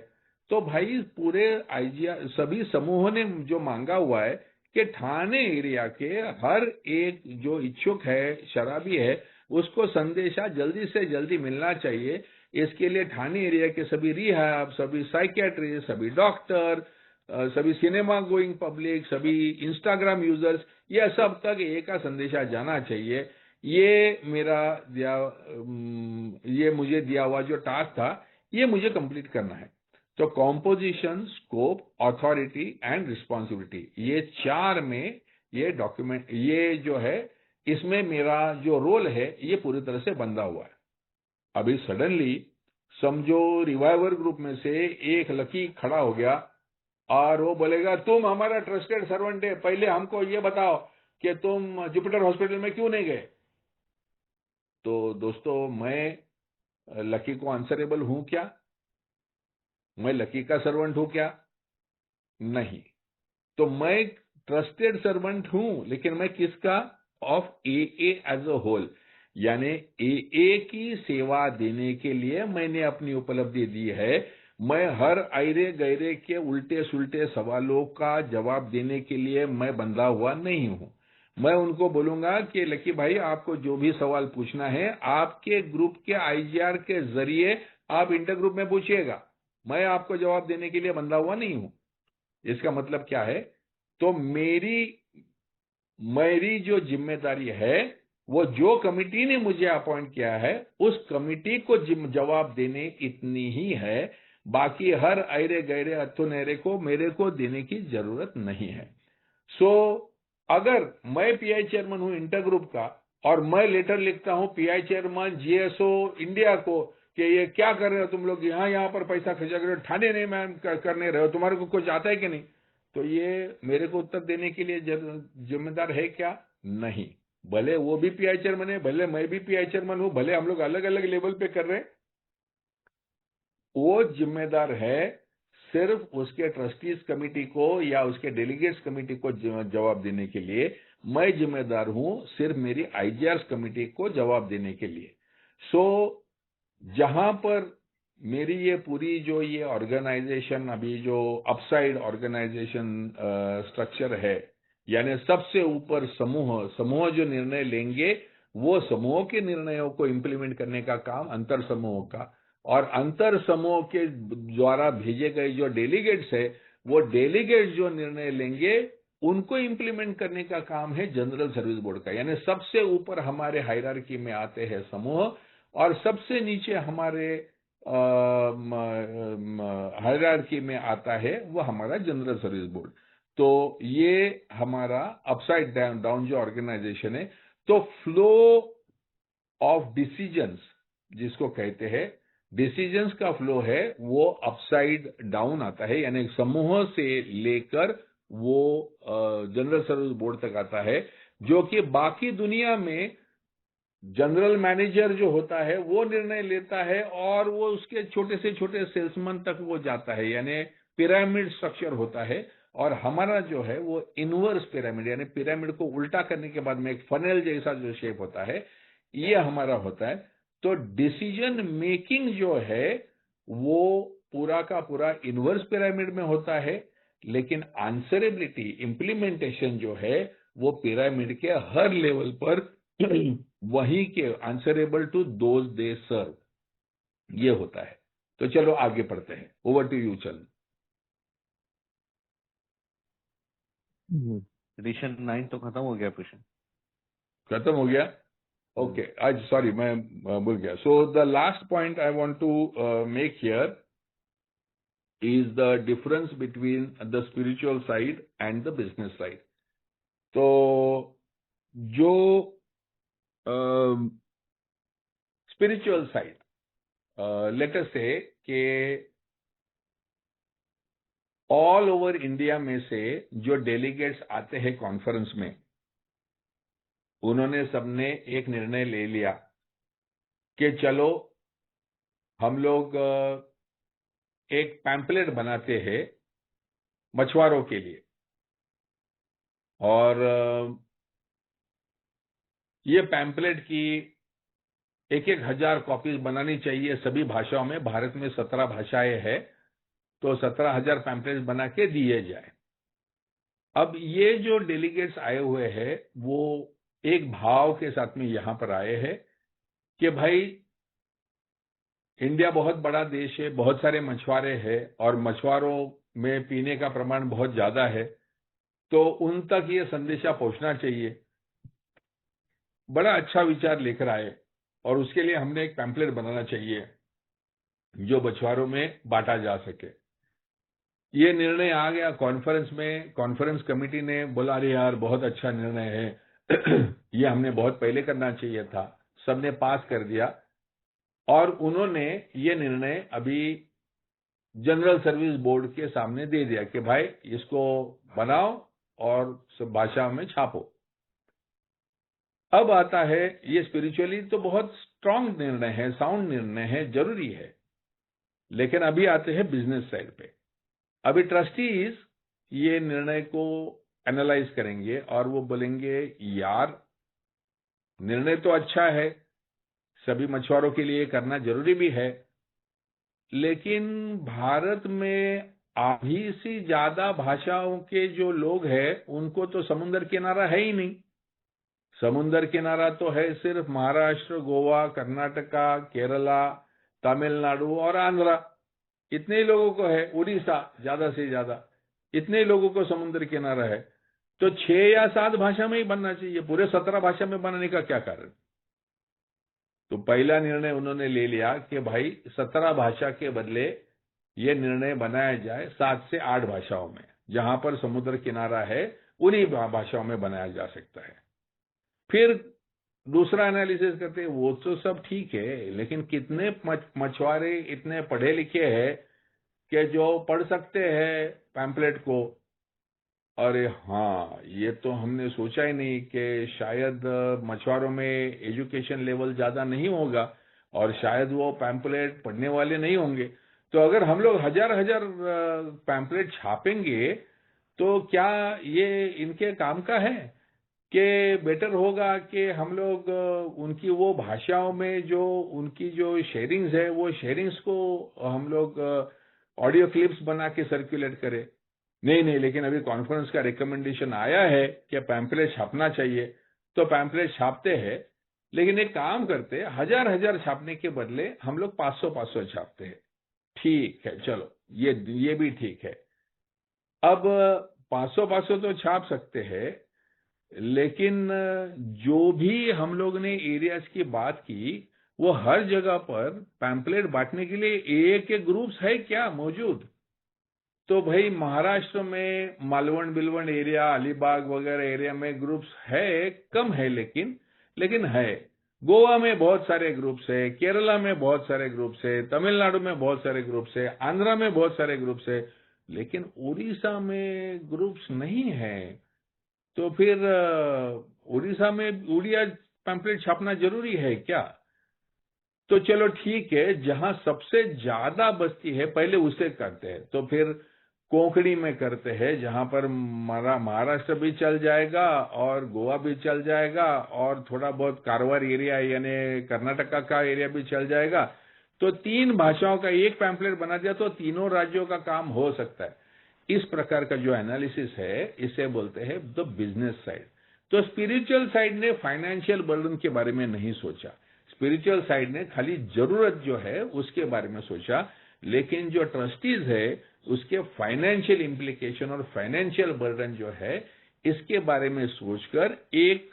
तो भाई पूरे आईजीआर सभी समूहों ने जो मांगा हुआ है कि ठाणे एरिया के हर एक जो इच्छुक है, शराबी है, उसको संदेशा जल्दी से जल्दी मिलना चाहिए। इसके लिए ठाणे एरिया के सभी रिहैब, सभी साइकियाट्रिस्ट, सभी डॉक्टर, सभी सिनेमा गोइंग पब्लिक, सभी इंस्टाग्राम यूजर्स, यह सब तक एक का संदेशा जाना चाहिए। ये ये मुझे दिया हुआ जो टास्क था, ये मुझे कंप्लीट करना है। तो composition, scope, authority and responsibility, ये 4 में ये डॉक्यूमेंट, ये जो है इसमें मेरा जो रोल है ये पूरी तरह से बंधा हुआ है। अभी सडनली समझो रिवाइवर ग्रुप में से एक लकी खड़ा हो गया और वो बोलेगा तुम हमारा ट्रस्टेड सर्वेंट है, पहले हमको ये बताओ कि तुम जुपिटर हॉस्पिटल में क्यों नहीं गए। तो दोस्तों, मैं लकी को आंसरेबल हूं क्या? मैं लकी का सर्वेंट हूं क्या? नहीं। तो मैं ट्रस्टेड सर्वेंट हूं, लेकिन मैं किसका? Of uh as a whole. यानी एए की सेवा देने के लिए मैंने अपनी उपलब्धि दी है। मैं हर आयरे गहरे के उल्टे सुल्टे सवालों का जवाब देने के लिए मैं बंधा हुआ नहीं हूं। मैं उनको बोलूंगा कि लकी भाई, आपको जो भी सवाल पूछना है आपके ग्रुप के आईजीआर के जरिए आप इंटर ग्रुप में पूछिएगा, मैं आपको जवाब देने के लिए बंधा हुआ नहीं हूं। इसका मतलब क्या है? तो मेरी जो जिम्मेदारी है, वो जो कमिटी ने मुझे अपॉइंट किया है उस कमिटी को जवाब देने इतनी ही है। बाकी हर अरे गहरे अथो नहरे को मेरे को देने की जरूरत नहीं है। सो अगर मैं पीआई चेयरमैन हूं इंटर ग्रुप का और मैं लेटर लिखता हूं पीआई चेयरमैन जीएसओ इंडिया को कि ये क्या कर रहे हो तुम लोग, यहां पर पैसा खर्चा कर रहे हो, ठाणे नहीं मैम करने रहे हो, तुम्हारे को कुछ आता है कि नहीं, तो ये मेरे को उत्तर देने के लिए जिम्मेदार है क्या? नहीं। भले वो भी पीआई चेयरमैन है, भले मैं भी पीआई चेयरमैन हूं, भले हम लोग अलग अलग लेवल पे कर रहे हैं, वो जिम्मेदार है सिर्फ उसके ट्रस्टीज कमिटी को या उसके डेलीगेट्स कमिटी को जवाब देने के लिए। मैं जिम्मेदार हूं सिर्फ मेरी आईजीआर कमिटी को जवाब देने के लिए। सो जहां पर मेरी ये पूरी जो ये ऑर्गेनाइजेशन अभी जो अपसाइड ऑर्गेनाइजेशन स्ट्रक्चर है, यानी सबसे ऊपर समूह जो निर्णय लेंगे वो समूह के निर्णयों को इंप्लीमेंट करने का काम अंतर समूह का, और अंतर समूह के द्वारा भेजे गए जो डेलीगेट्स है वो डेलीगेट्स जो निर्णय लेंगे उनको इंप्लीमेंट करने का काम है जनरल सर्विस बोर्ड का। यानी सबसे ऊपर हमारे हायरार्की में आते हैं समूह और सबसे नीचे हमारे हायरार्की में आता है वो हमारा जनरल सर्विस बोर्ड। तो ये हमारा अपसाइड डाउन जो ऑर्गेनाइजेशन है, तो फ्लो ऑफ डिसीजंस जिसको कहते हैं, डिसीजंस का फ्लो है वो अपसाइड डाउन आता है, यानी समूह से लेकर वो जनरल सर्विस बोर्ड तक आता है, जो कि बाकी दुनिया में जनरल मैनेजर जो होता है वो निर्णय लेता है और वो उसके छोटे से छोटे सेल्समैन तक वो जाता है, यानी पिरामिड स्ट्रक्चर होता है। और हमारा जो है वो इनवर्स पिरामिड, यानी पिरामिड को उल्टा करने के बाद में एक फनल जैसा जो शेप होता है, ये हमारा होता है। तो डिसीजन मेकिंग जो है वो पूरा का पूरा इनवर्स पिरामिड में होता है, लेकिन आंसरेबिलिटी इंप्लीमेंटेशन जो है वो पिरामिड के हर लेवल पर वही के आंसरेबल टू दोज दे सर्व, ये होता है। तो चलो आगे पढ़ते हैं, ओवर टू यू। चल एडिशन 9 तो खत्म हो गया क्वेश्चन। खत्म हो गया? ओके, आज सॉरी मैं भूल गया। So the last point I want to make here is the difference between the spiritual side and the business side. तो जो स्पिरिचुअल साइड, लेट अस से कि ऑल ओवर इंडिया में से जो डेलीगेट्स आते हैं कॉन्फ्रेंस में, उन्होंने सबने एक निर्णय ले लिया कि चलो हम लोग एक पैम्पलेट बनाते हैं मछुआरों के लिए, और ये पैम्पलेट की 1,000 कॉपीज बनानी चाहिए सभी भाषाओं में। भारत में 17 भाषाएं हैं, तो 17,000 पैम्पलेट बना के दिए जाए। अब ये जो डेलीगेट्स आए हुए हैं वो एक भाव के साथ में यहां पर आए हैं कि भाई इंडिया बहुत बड़ा देश है, बहुत सारे मछुआरे हैं और मछुआरों में पीने का प्रमाण बहुत ज्यादा है, तो उन तक ये संदेशा पहुंचना चाहिए। बड़ा अच्छा विचार लेकर आए और उसके लिए हमने एक पैम्पलेट बनाना चाहिए जो मछुआरों में बांटा जा सके। ये निर्णय आ गया कॉन्फ्रेंस में, कॉन्फ्रेंस कमेटी ने बोला अरे यार बहुत अच्छा निर्णय है ये हमने बहुत पहले करना चाहिए था, सबने पास कर दिया। और उन्होंने ये निर्णय अभी जनरल सर्विस बोर्ड के सामने दे दिया कि भाई इसको बनाओ और सब भाषा में छापो। अब आता है, ये स्पिरिचुअली तो बहुत स्ट्रांग निर्णय है, साउंड निर्णय है, जरूरी है, लेकिन अभी आते हैं बिजनेस साइड पे। अभी ट्रस्टीज ये निर्णय को एनालाइज करेंगे और वो बोलेंगे यार निर्णय तो अच्छा है, सभी मछुआरों के लिए करना जरूरी भी है, लेकिन भारत में आधी से ज्यादा भाषाओं के जो लोग हैं उनको तो समुद्र किनारा है ही नहीं। समुद्र किनारा तो है सिर्फ महाराष्ट्र, गोवा, कर्नाटका, केरला, तमिलनाडु और आंध्रा, इतने ही लोगों को है। उड़ीसा ज्यादा से ज्यादा, इतने ही लोगों को समुद्र किनारा है। तो 6 या 7 भाषा में ही बनना चाहिए, पूरे 17 भाषा में बनाने का क्या कारण? तो पहला निर्णय उन्होंने ले लिया कि भाई 17 भाषा के बदले ये निर्णय बनाया जाए 7 से 8 भाषाओं में, जहां पर समुद्र किनारा है उन्हीं भाषाओं में बनाया जा सकता है। फिर दूसरा एनालिसिस करते हैं, वो तो सब ठीक है, लेकिन कितने मछुआरे इतने पढ़े लिखे हैं कि जो पढ़ सकते हैं पैम्पलेट को? अरे हाँ, ये तो हमने सोचा ही नहीं कि शायद मछुआरों में एजुकेशन लेवल ज्यादा नहीं होगा और शायद वो पैम्पलेट पढ़ने वाले नहीं होंगे। तो अगर हम लोग हजार हजार पैम्पलेट छापेंगे तो क्या ये इनके काम का है? कि बेटर होगा कि हम लोग उनकी वो भाषाओं में जो उनकी जो शेयरिंग्स है वो शेयरिंग्स को हम लोग ऑडियो क्लिप्स बना के सर्कुलेट करें। नहीं नहीं, लेकिन अभी कॉन्फ्रेंस का रिकमेंडेशन आया है कि पैम्पलेट छापना चाहिए, तो पैम्पलेट छापते हैं। लेकिन एक काम करते हैं, हजार हजार छापने के बदले हम लोग 500 छापते हैं। ठीक है, चलो ये भी ठीक है। अब 500 तो छाप सकते हैं, लेकिन जो भी हम लोग ने एरियाज की बात की, वो हर जगह पर पैम्पलेट बांटने के लिए एक एक ग्रुप्स है क्या मौजूद? तो भाई महाराष्ट्र में मालवण बिलवण एरिया, अलीबाग वगैरह एरिया में ग्रुप्स है, कम है लेकिन है। गोवा में बहुत सारे ग्रुप्स है, केरला में बहुत सारे ग्रुप्स है, तमिलनाडु में बहुत सारे ग्रुप्स है, आंध्रा में बहुत सारे ग्रुप्स है, लेकिन उड़ीसा में ग्रुप्स नहीं है। तो फिर उड़ीसा में उड़िया पैम्पलेट छापना जरूरी है क्या? तो चलो ठीक है, जहां सबसे ज्यादा बस्ती है पहले उसे करते हैं। तो फिर कोंकणी में करते हैं, जहां पर महाराष्ट्र भी चल जाएगा और गोवा भी चल जाएगा और थोड़ा बहुत कारवार एरिया यानी कर्नाटका का एरिया भी चल जाएगा। तो 3 भाषाओं का एक पैम्पलेट बना दिया तो तीनों राज्यों का काम हो सकता है। इस प्रकार का जो एनालिसिस है इसे बोलते हैं द बिजनेस साइड। तो स्पिरिचुअल साइड ने फाइनेंशियल बर्डन के बारे में नहीं सोचा, स्पिरिचुअल साइड ने खाली जरूरत जो है उसके बारे में सोचा, लेकिन जो ट्रस्टीज है उसके फाइनेंशियल इम्प्लीकेशन और फाइनेंशियल बर्डन जो है इसके बारे में सोचकर एक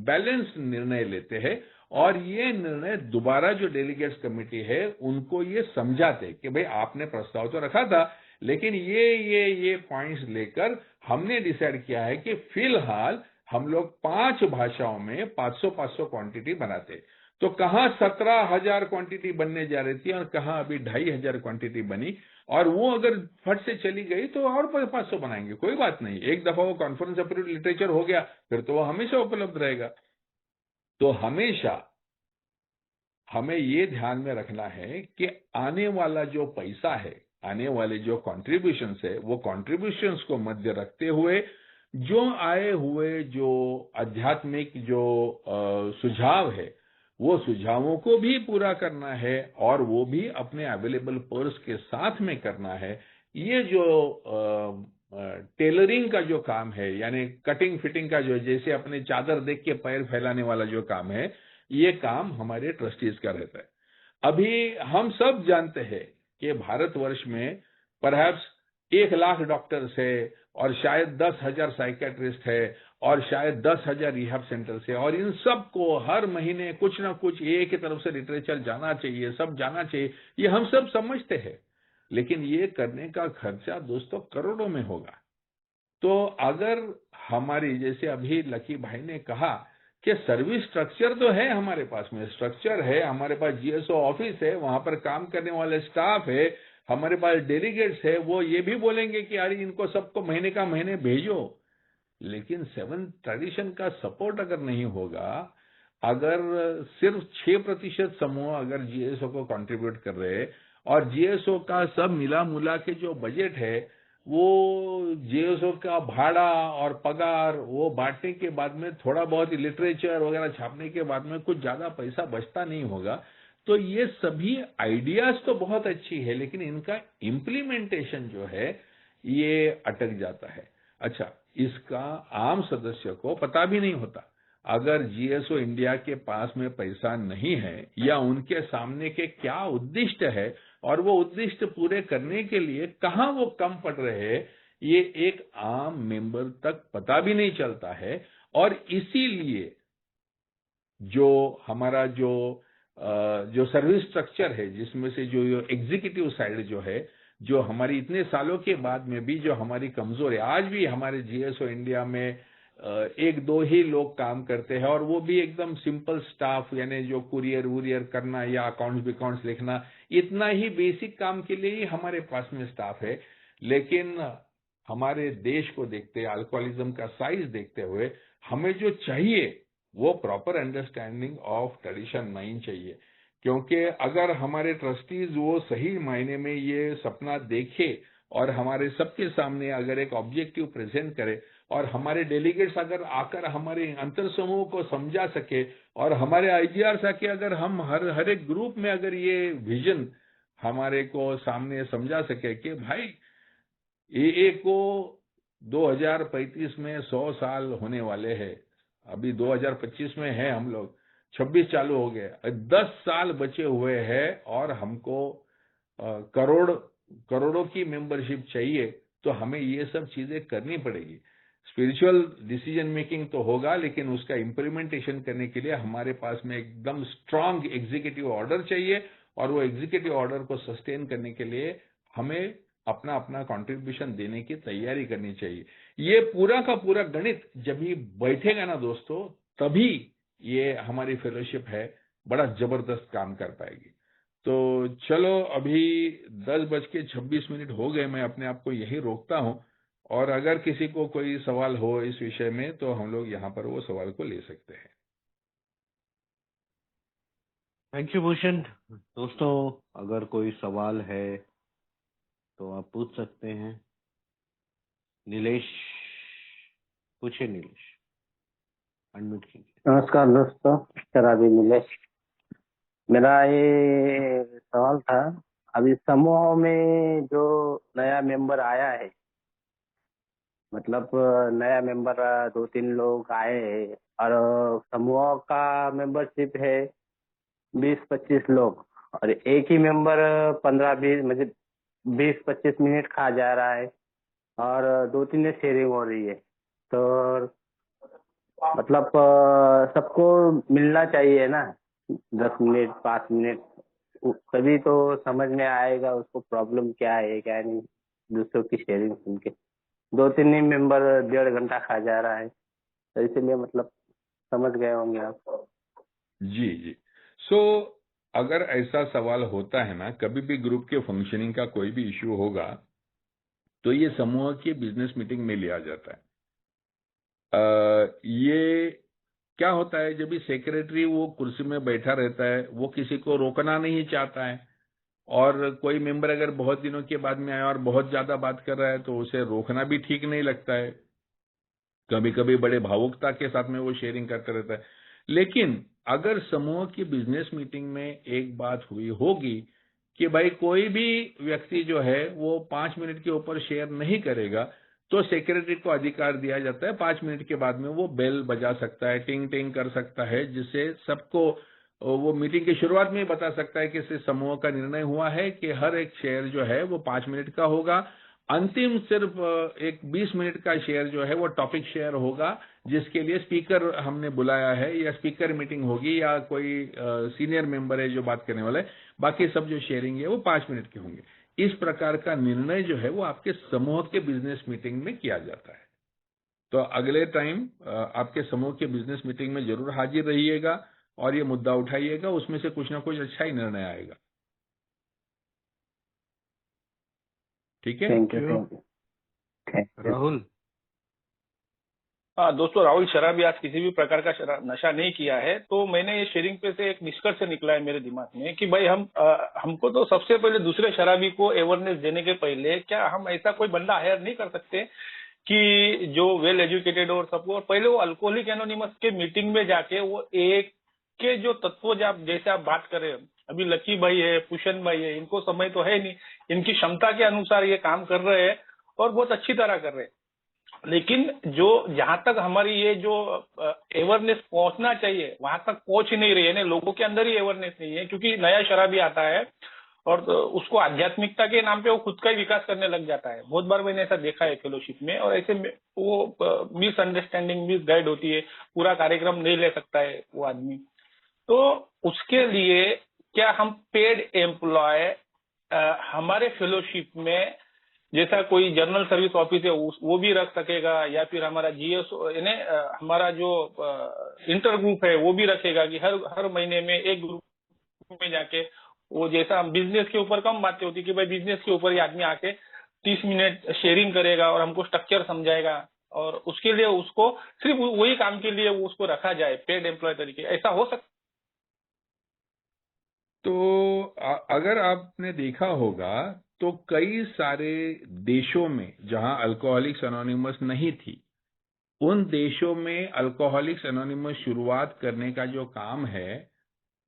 बैलेंस्ड निर्णय लेते हैं। और ये निर्णय दोबारा जो डेलीगेट्स कमेटी है उनको ये समझाते कि भाई आपने प्रस्ताव तो रखा था, लेकिन ये पॉइंट्स लेकर हमने डिसाइड किया है कि फिलहाल हम लोग 5 भाषाओं में 500 क्वांटिटी बनाते। तो कहां 17,000 क्वांटिटी बनने जा रही थी और कहां अभी 2,500 क्वांटिटी बनी, और वो अगर फट से चली गई तो और 500 बनाएंगे, कोई बात नहीं। एक दफा वो कॉन्फ्रेंस अप्रूव्ड लिटरेचर हो गया फिर तो वो हमेशा उपलब्ध रहेगा। तो हमेशा हमें ये ध्यान में रखना है कि आने वाला जो पैसा है, आने वाले जो कॉन्ट्रीब्यूशंस है, वो कॉन्ट्रीब्यूशंस को मध्य रखते हुए जो आए हुए जो आध्यात्मिक जो सुझाव है वो सुझावों को भी पूरा करना है और वो भी अपने अवेलेबल पर्स के साथ में करना है। ये जो टेलरिंग का जो काम है यानी कटिंग फिटिंग का जो, जैसे अपने चादर देख के पैर फैलाने वाला जो काम है, ये काम हमारे ट्रस्टीज का रहता है। अभी हम सब जानते हैं कि भारतवर्ष में परहैप्स 1 लाख डॉक्टर्स है और शायद 10,000 साइकेट्रिस्ट है और शायद 10,000 रिहैब सेंटर्स है, और इन सबको हर महीने कुछ ना कुछ एक ही तरफ से लिटरेचर जाना चाहिए, सब जाना चाहिए, ये हम सब समझते हैं। लेकिन ये करने का खर्चा दोस्तों करोड़ों में होगा। तो अगर हमारी, जैसे अभी लकी भाई ने कहा कि सर्विस स्ट्रक्चर तो है हमारे पास में, स्ट्रक्चर है हमारे पास, जीएसओ ऑफिस है, वहां पर काम करने वाले स्टाफ है, हमारे पास डेलीगेट्स है, वो ये भी बोलेंगे कि यार इनको सबको महीने का महीने भेजो। लेकिन 7th ट्रेडिशन का सपोर्ट अगर नहीं होगा, अगर सिर्फ 6% समूह अगर जीएसओ को कंट्रीब्यूट कर रहे और जीएसओ का सब मिला मुला के जो बजट है वो जीएसओ का भाड़ा और पगार वो बांटने के बाद में थोड़ा बहुत लिटरेचर वगैरह छापने के बाद में कुछ ज्यादा पैसा बचता नहीं होगा। तो ये सभी आइडियाज तो बहुत अच्छी है, लेकिन इनका इम्प्लीमेंटेशन जो है ये अटक जाता है। अच्छा, इसका आम सदस्य को पता भी नहीं होता। अगर जीएसओ इंडिया के पास में पैसा नहीं है या उनके सामने के क्या उद्दिष्ट है और वो उद्दिष्ट पूरे करने के लिए कहां वो कम पड़ रहे हैं, ये एक आम मेंबर तक पता भी नहीं चलता है। और इसीलिए जो हमारा जो सर्विस स्ट्रक्चर है, जिसमें से जो एग्जीक्यूटिव साइड जो है, जो हमारी इतने सालों के बाद में भी जो हमारी कमजोर है, आज भी हमारे जीएसओ इंडिया में एक दो ही लोग काम करते हैं, और वो भी एकदम सिंपल स्टाफ, यानी जो कुरियर वुरियर करना या अकाउंट्स लिखना, इतना ही बेसिक काम के लिए ही हमारे पास में स्टाफ है। लेकिन हमारे देश को देखते, अल्कोहलिज्म का साइज देखते हुए हमें जो चाहिए वो प्रॉपर अंडरस्टैंडिंग ऑफ ट्रेडिशन 9 चाहिए। क्योंकि अगर हमारे ट्रस्टीज वो सही मायने में ये सपना देखे और हमारे सबके सामने अगर एक ऑब्जेक्टिव प्रेजेंट करे, और हमारे डेलीगेट्स अगर आकर हमारे अंतर समूह को समझा सके, और हमारे आईजीआर आके अगर हम हर एक ग्रुप में अगर ये विजन हमारे को सामने समझा सके कि भाई एए को 2035 में 100 साल होने वाले हैं। अभी 2025 में है, हम लोग 26 चालू हो गए, 10 साल बचे हुए हैं, और हमको करोड़ों की मेंबरशिप चाहिए। तो हमें ये सब चीजें करनी पड़ेगी। स्पिरिचुअल डिसीजन मेकिंग तो होगा, लेकिन उसका इम्प्लीमेंटेशन करने के लिए हमारे पास में एकदम स्ट्रांग एग्जीक्यूटिव ऑर्डर चाहिए, और वो एग्जीक्यूटिव ऑर्डर को सस्टेन करने के लिए हमें अपना अपना कंट्रीब्यूशन देने की तैयारी करनी चाहिए। ये पूरा का पूरा गणित जब भी बैठेगा ना दोस्तों, तभी ये हमारी फेलोशिप है बड़ा जबरदस्त काम कर पाएगी। तो चलो, अभी 10:26 हो गए, मैं अपने आप को यही रोकता हूं, और अगर किसी को कोई सवाल हो इस विषय में तो हम लोग यहाँ पर वो सवाल को ले सकते हैं। Thank you Bhushan. दोस्तों, अगर कोई सवाल है तो आप पूछ सकते हैं। नीलेश, पूछे नीलेश, अनम्यूट कीजिए। नमस्कार दोस्तों, शराबी नीलेश। मेरा ये सवाल था, अभी समूह में जो नया मेंबर आया है, मतलब नया मेंबर 2-3 लोग आए हैं, और समूह का मेंबरशिप है 20-25 लोग, और एक ही मेंबर 15-20 मतलब 20-25 मिनट खा जा रहा है, और 2-3 शेयरिंग हो रही है। तो मतलब सबको मिलना चाहिए ना, 10 मिनट 5 मिनट, तभी तो समझ में आएगा उसको प्रॉब्लम क्या है क्या नहीं। दूसरों की शेयरिंग सुन के 2-3 ही मेंबर 1.5 घंटा खा जा रहा है, तो इसलिए मतलब समझ गए होंगे आप। जी जी। सो अगर ऐसा सवाल होता है ना, कभी भी ग्रुप के फंक्शनिंग का कोई भी इश्यू होगा, तो ये समूह की बिजनेस मीटिंग में लिया जाता है। ये क्या होता है, जब भी सेक्रेटरी वो कुर्सी में बैठा रहता है, वो किसी को रोकना नहीं चाहता है, और कोई मेंबर अगर बहुत दिनों के बाद में आया और बहुत ज्यादा बात कर रहा है तो उसे रोकना भी ठीक नहीं लगता है। कभी कभी बड़े भावुकता के साथ में वो शेयरिंग करता रहता है। लेकिन अगर समूह की बिजनेस मीटिंग में एक बात हुई होगी कि भाई कोई भी व्यक्ति जो है वो 5 मिनट के ऊपर शेयर नहीं करेगा, तो सेक्रेटरी को अधिकार दिया जाता है 5 मिनट के बाद में वो बेल बजा सकता है, टिंग टिंग कर सकता है, जिससे सबको वो मीटिंग की शुरुआत में ही बता सकता है कि इस समूह का निर्णय हुआ है कि हर एक शेयर जो है वो 5 मिनट का होगा। अंतिम सिर्फ एक 20 मिनट का शेयर जो है वो टॉपिक शेयर होगा, जिसके लिए स्पीकर हमने बुलाया है, या स्पीकर मीटिंग होगी, या कोई सीनियर मेंबर है जो बात करने वाला है। बाकी सब जो शेयरिंग है वो 5 मिनट के होंगे। इस प्रकार का निर्णय जो है वो आपके समूह के बिजनेस मीटिंग में किया जाता है। तो अगले टाइम आपके समूह के बिजनेस मीटिंग में जरूर हाजिर रहिएगा और ये मुद्दा उठाइएगा, उसमें से कुछ ना कुछ अच्छा ही निर्णय आएगा। ठीक है। थैंक यू, क्यों? Thank you, thank you. Rahul, दोस्तों, राहुल शराबी आज किसी भी प्रकार का नशा नहीं किया है। तो मैंने ये शेयरिंग पे से एक निष्कर्ष निकला है मेरे दिमाग में कि भाई हमको तो सबसे पहले दूसरे शराबी को अवेयरनेस देने के पहले क्या हम ऐसा कोई बंदा हायर नहीं कर सकते कि जो वेल एजुकेटेड और सबको, और पहले वो अल्कोहलिक एनोनिमस के मीटिंग में जाके वो एक के जो तत्व जैसे आप बात करें, अभी लकी भाई है, पुशन भाई है, इनको समय तो है नहीं, इनकी क्षमता के अनुसार ये काम कर रहे हैं और बहुत अच्छी तरह कर रहे हैं। लेकिन जो जहां तक हमारी ये जो अवेयरनेस पहुंचना चाहिए वहां तक पहुंच ही नहीं रही है, लोगों के अंदर ही अवेयरनेस नहीं है। क्योंकि नया शराबी आता है और तो उसको आध्यात्मिकता के नाम पे वो खुद का ही विकास करने लग जाता है। बहुत बार मैंने ऐसा देखा है फेलोशिप में, और ऐसे वो मिसअंडरस्टैंडिंग, मिस गाइड होती है, पूरा कार्यक्रम नहीं ले सकता है वो आदमी। तो उसके लिए क्या हम पेड एम्प्लॉय हमारे फेलोशिप में, जैसा कोई जनरल सर्विस ऑफिस है वो भी रख सकेगा, या फिर हमारा जीएसओ यानी हमारा जो इंटर ग्रुप है वो भी रखेगा कि हर महीने में एक ग्रुप में जाके, वो जैसा बिजनेस के ऊपर कम बातें होती कि भाई बिजनेस के ऊपर ये आदमी आके 30 मिनट शेयरिंग करेगा और हमको स्ट्रक्चर समझाएगा, और उसके लिए उसको सिर्फ वही काम के लिए वो उसको रखा जाए पेड एम्प्लॉय तरीके, ऐसा हो सकता। तो अगर आपने देखा होगा तो कई सारे देशों में जहां अल्कोहलिक्स एनोनिमस नहीं थी, उन देशों में अल्कोहलिक्स एनोनिमस शुरुआत करने का जो काम है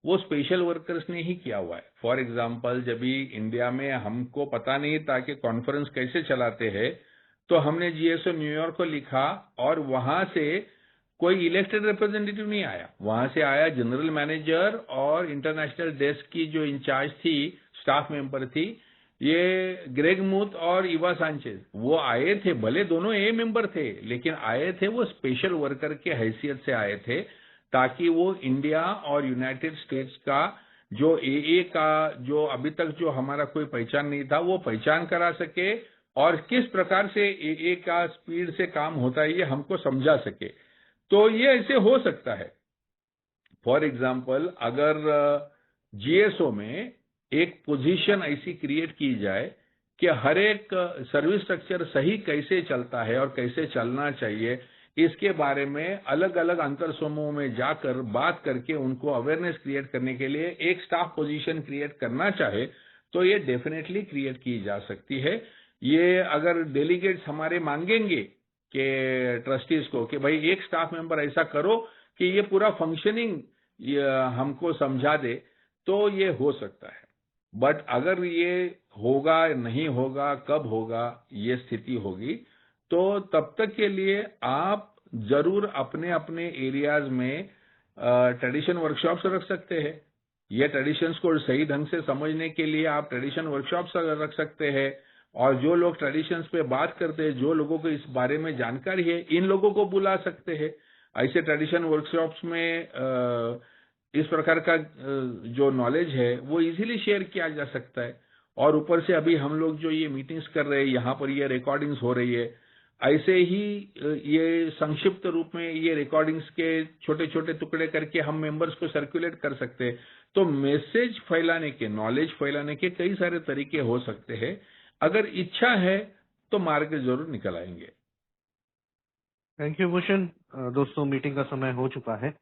वो स्पेशल वर्कर्स ने ही किया हुआ है। फॉर एग्जाम्पल, जब भी इंडिया में हमको पता नहीं था कि कॉन्फ्रेंस कैसे चलाते हैं, तो हमने जीएसओ न्यूयॉर्क को लिखा और वहां से कोई इलेक्टेड रिप्रेजेंटेटिव नहीं आया, वहां से आया जनरल मैनेजर और इंटरनेशनल डेस्क की जो इंचार्ज थी, स्टाफ मेंबर थी, ये ग्रेग मूथ और इवा सांचेज, वो आए थे। भले दोनों ए मेंबर थे, लेकिन आए थे वो स्पेशल वर्कर के हैसियत से आए थे, ताकि वो इंडिया और यूनाइटेड स्टेट्स का जो एए का जो अभी तक जो हमारा कोई पहचान नहीं था वो पहचान करा सके, और किस प्रकार से एए का स्पीड से काम होता है ये हमको समझा सके। तो ये ऐसे हो सकता है। फॉर एग्जाम्पल, अगर जीएसओ में एक पोजीशन ऐसी क्रिएट की जाए कि हर एक सर्विस स्ट्रक्चर सही कैसे चलता है और कैसे चलना चाहिए, इसके बारे में अलग अलग अंतर समूह में जाकर बात करके उनको अवेयरनेस क्रिएट करने के लिए एक स्टाफ पोजीशन क्रिएट करना चाहे तो ये डेफिनेटली क्रिएट की जा सकती है। ये अगर डेलीगेट्स हमारे मांगेंगे कि ट्रस्टीज को कि भाई एक स्टाफ मेंबर ऐसा करो कि ये पूरा फंक्शनिंग हमको समझा दे, तो ये हो सकता है। बट अगर ये होगा नहीं होगा, कब होगा, ये स्थिति होगी, तो तब तक के लिए आप जरूर अपने अपने एरियाज में ट्रेडिशन वर्कशॉप्स रख सकते हैं। ये ट्रेडिशंस को सही ढंग से समझने के लिए आप ट्रेडिशन वर्कशॉप्स रख सकते हैं, और जो लोग ट्रेडिशंस पे बात करते हैं, जो लोगों को इस बारे में जानकारी है, इन लोगों को बुला सकते हैं। ऐसे ट्रेडिशन वर्कशॉप्स में इस प्रकार का जो नॉलेज है वो इजीली शेयर किया जा सकता है। और ऊपर से अभी हम लोग जो ये मीटिंग्स कर रहे हैं, यहाँ पर ये रिकॉर्डिंग्स हो रही है, ऐसे ही ये संक्षिप्त रूप में ये रिकॉर्डिंग्स के छोटे छोटे टुकड़े करके हम मेंबर्स को सर्कुलेट कर सकते हैं। तो मैसेज फैलाने के, नॉलेज फैलाने के कई सारे तरीके हो सकते हैं। अगर इच्छा है तो मार्ग जरूर निकल आएंगे। Thank you Bhushan. दोस्तों, मीटिंग का समय हो चुका है।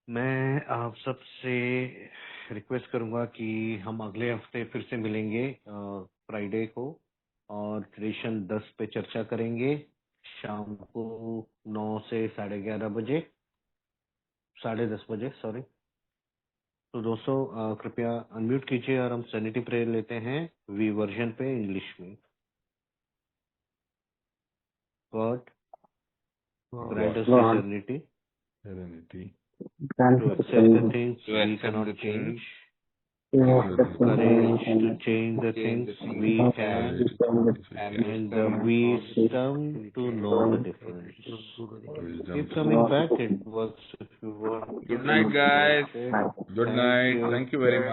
मैं आप सबसे रिक्वेस्ट करूंगा कि हम अगले हफ्ते फिर से मिलेंगे फ्राइडे को, और ट्रेडिशन 10 पे चर्चा करेंगे, शाम को 9 से 11:30 बजे, 10:30 बजे, सॉरी। तो दोस्तों, कृपया अनम्यूट कीजिए और हम सैनिटी प्रेयर लेते हैं वी वर्जन पे, इंग्लिश में। God grant us the serenity to accept the things we cannot change, courage to change the things we can, and the wisdom to know the difference. Keep coming back, it works if you want. Good night, guys. Good night. Thank you very much.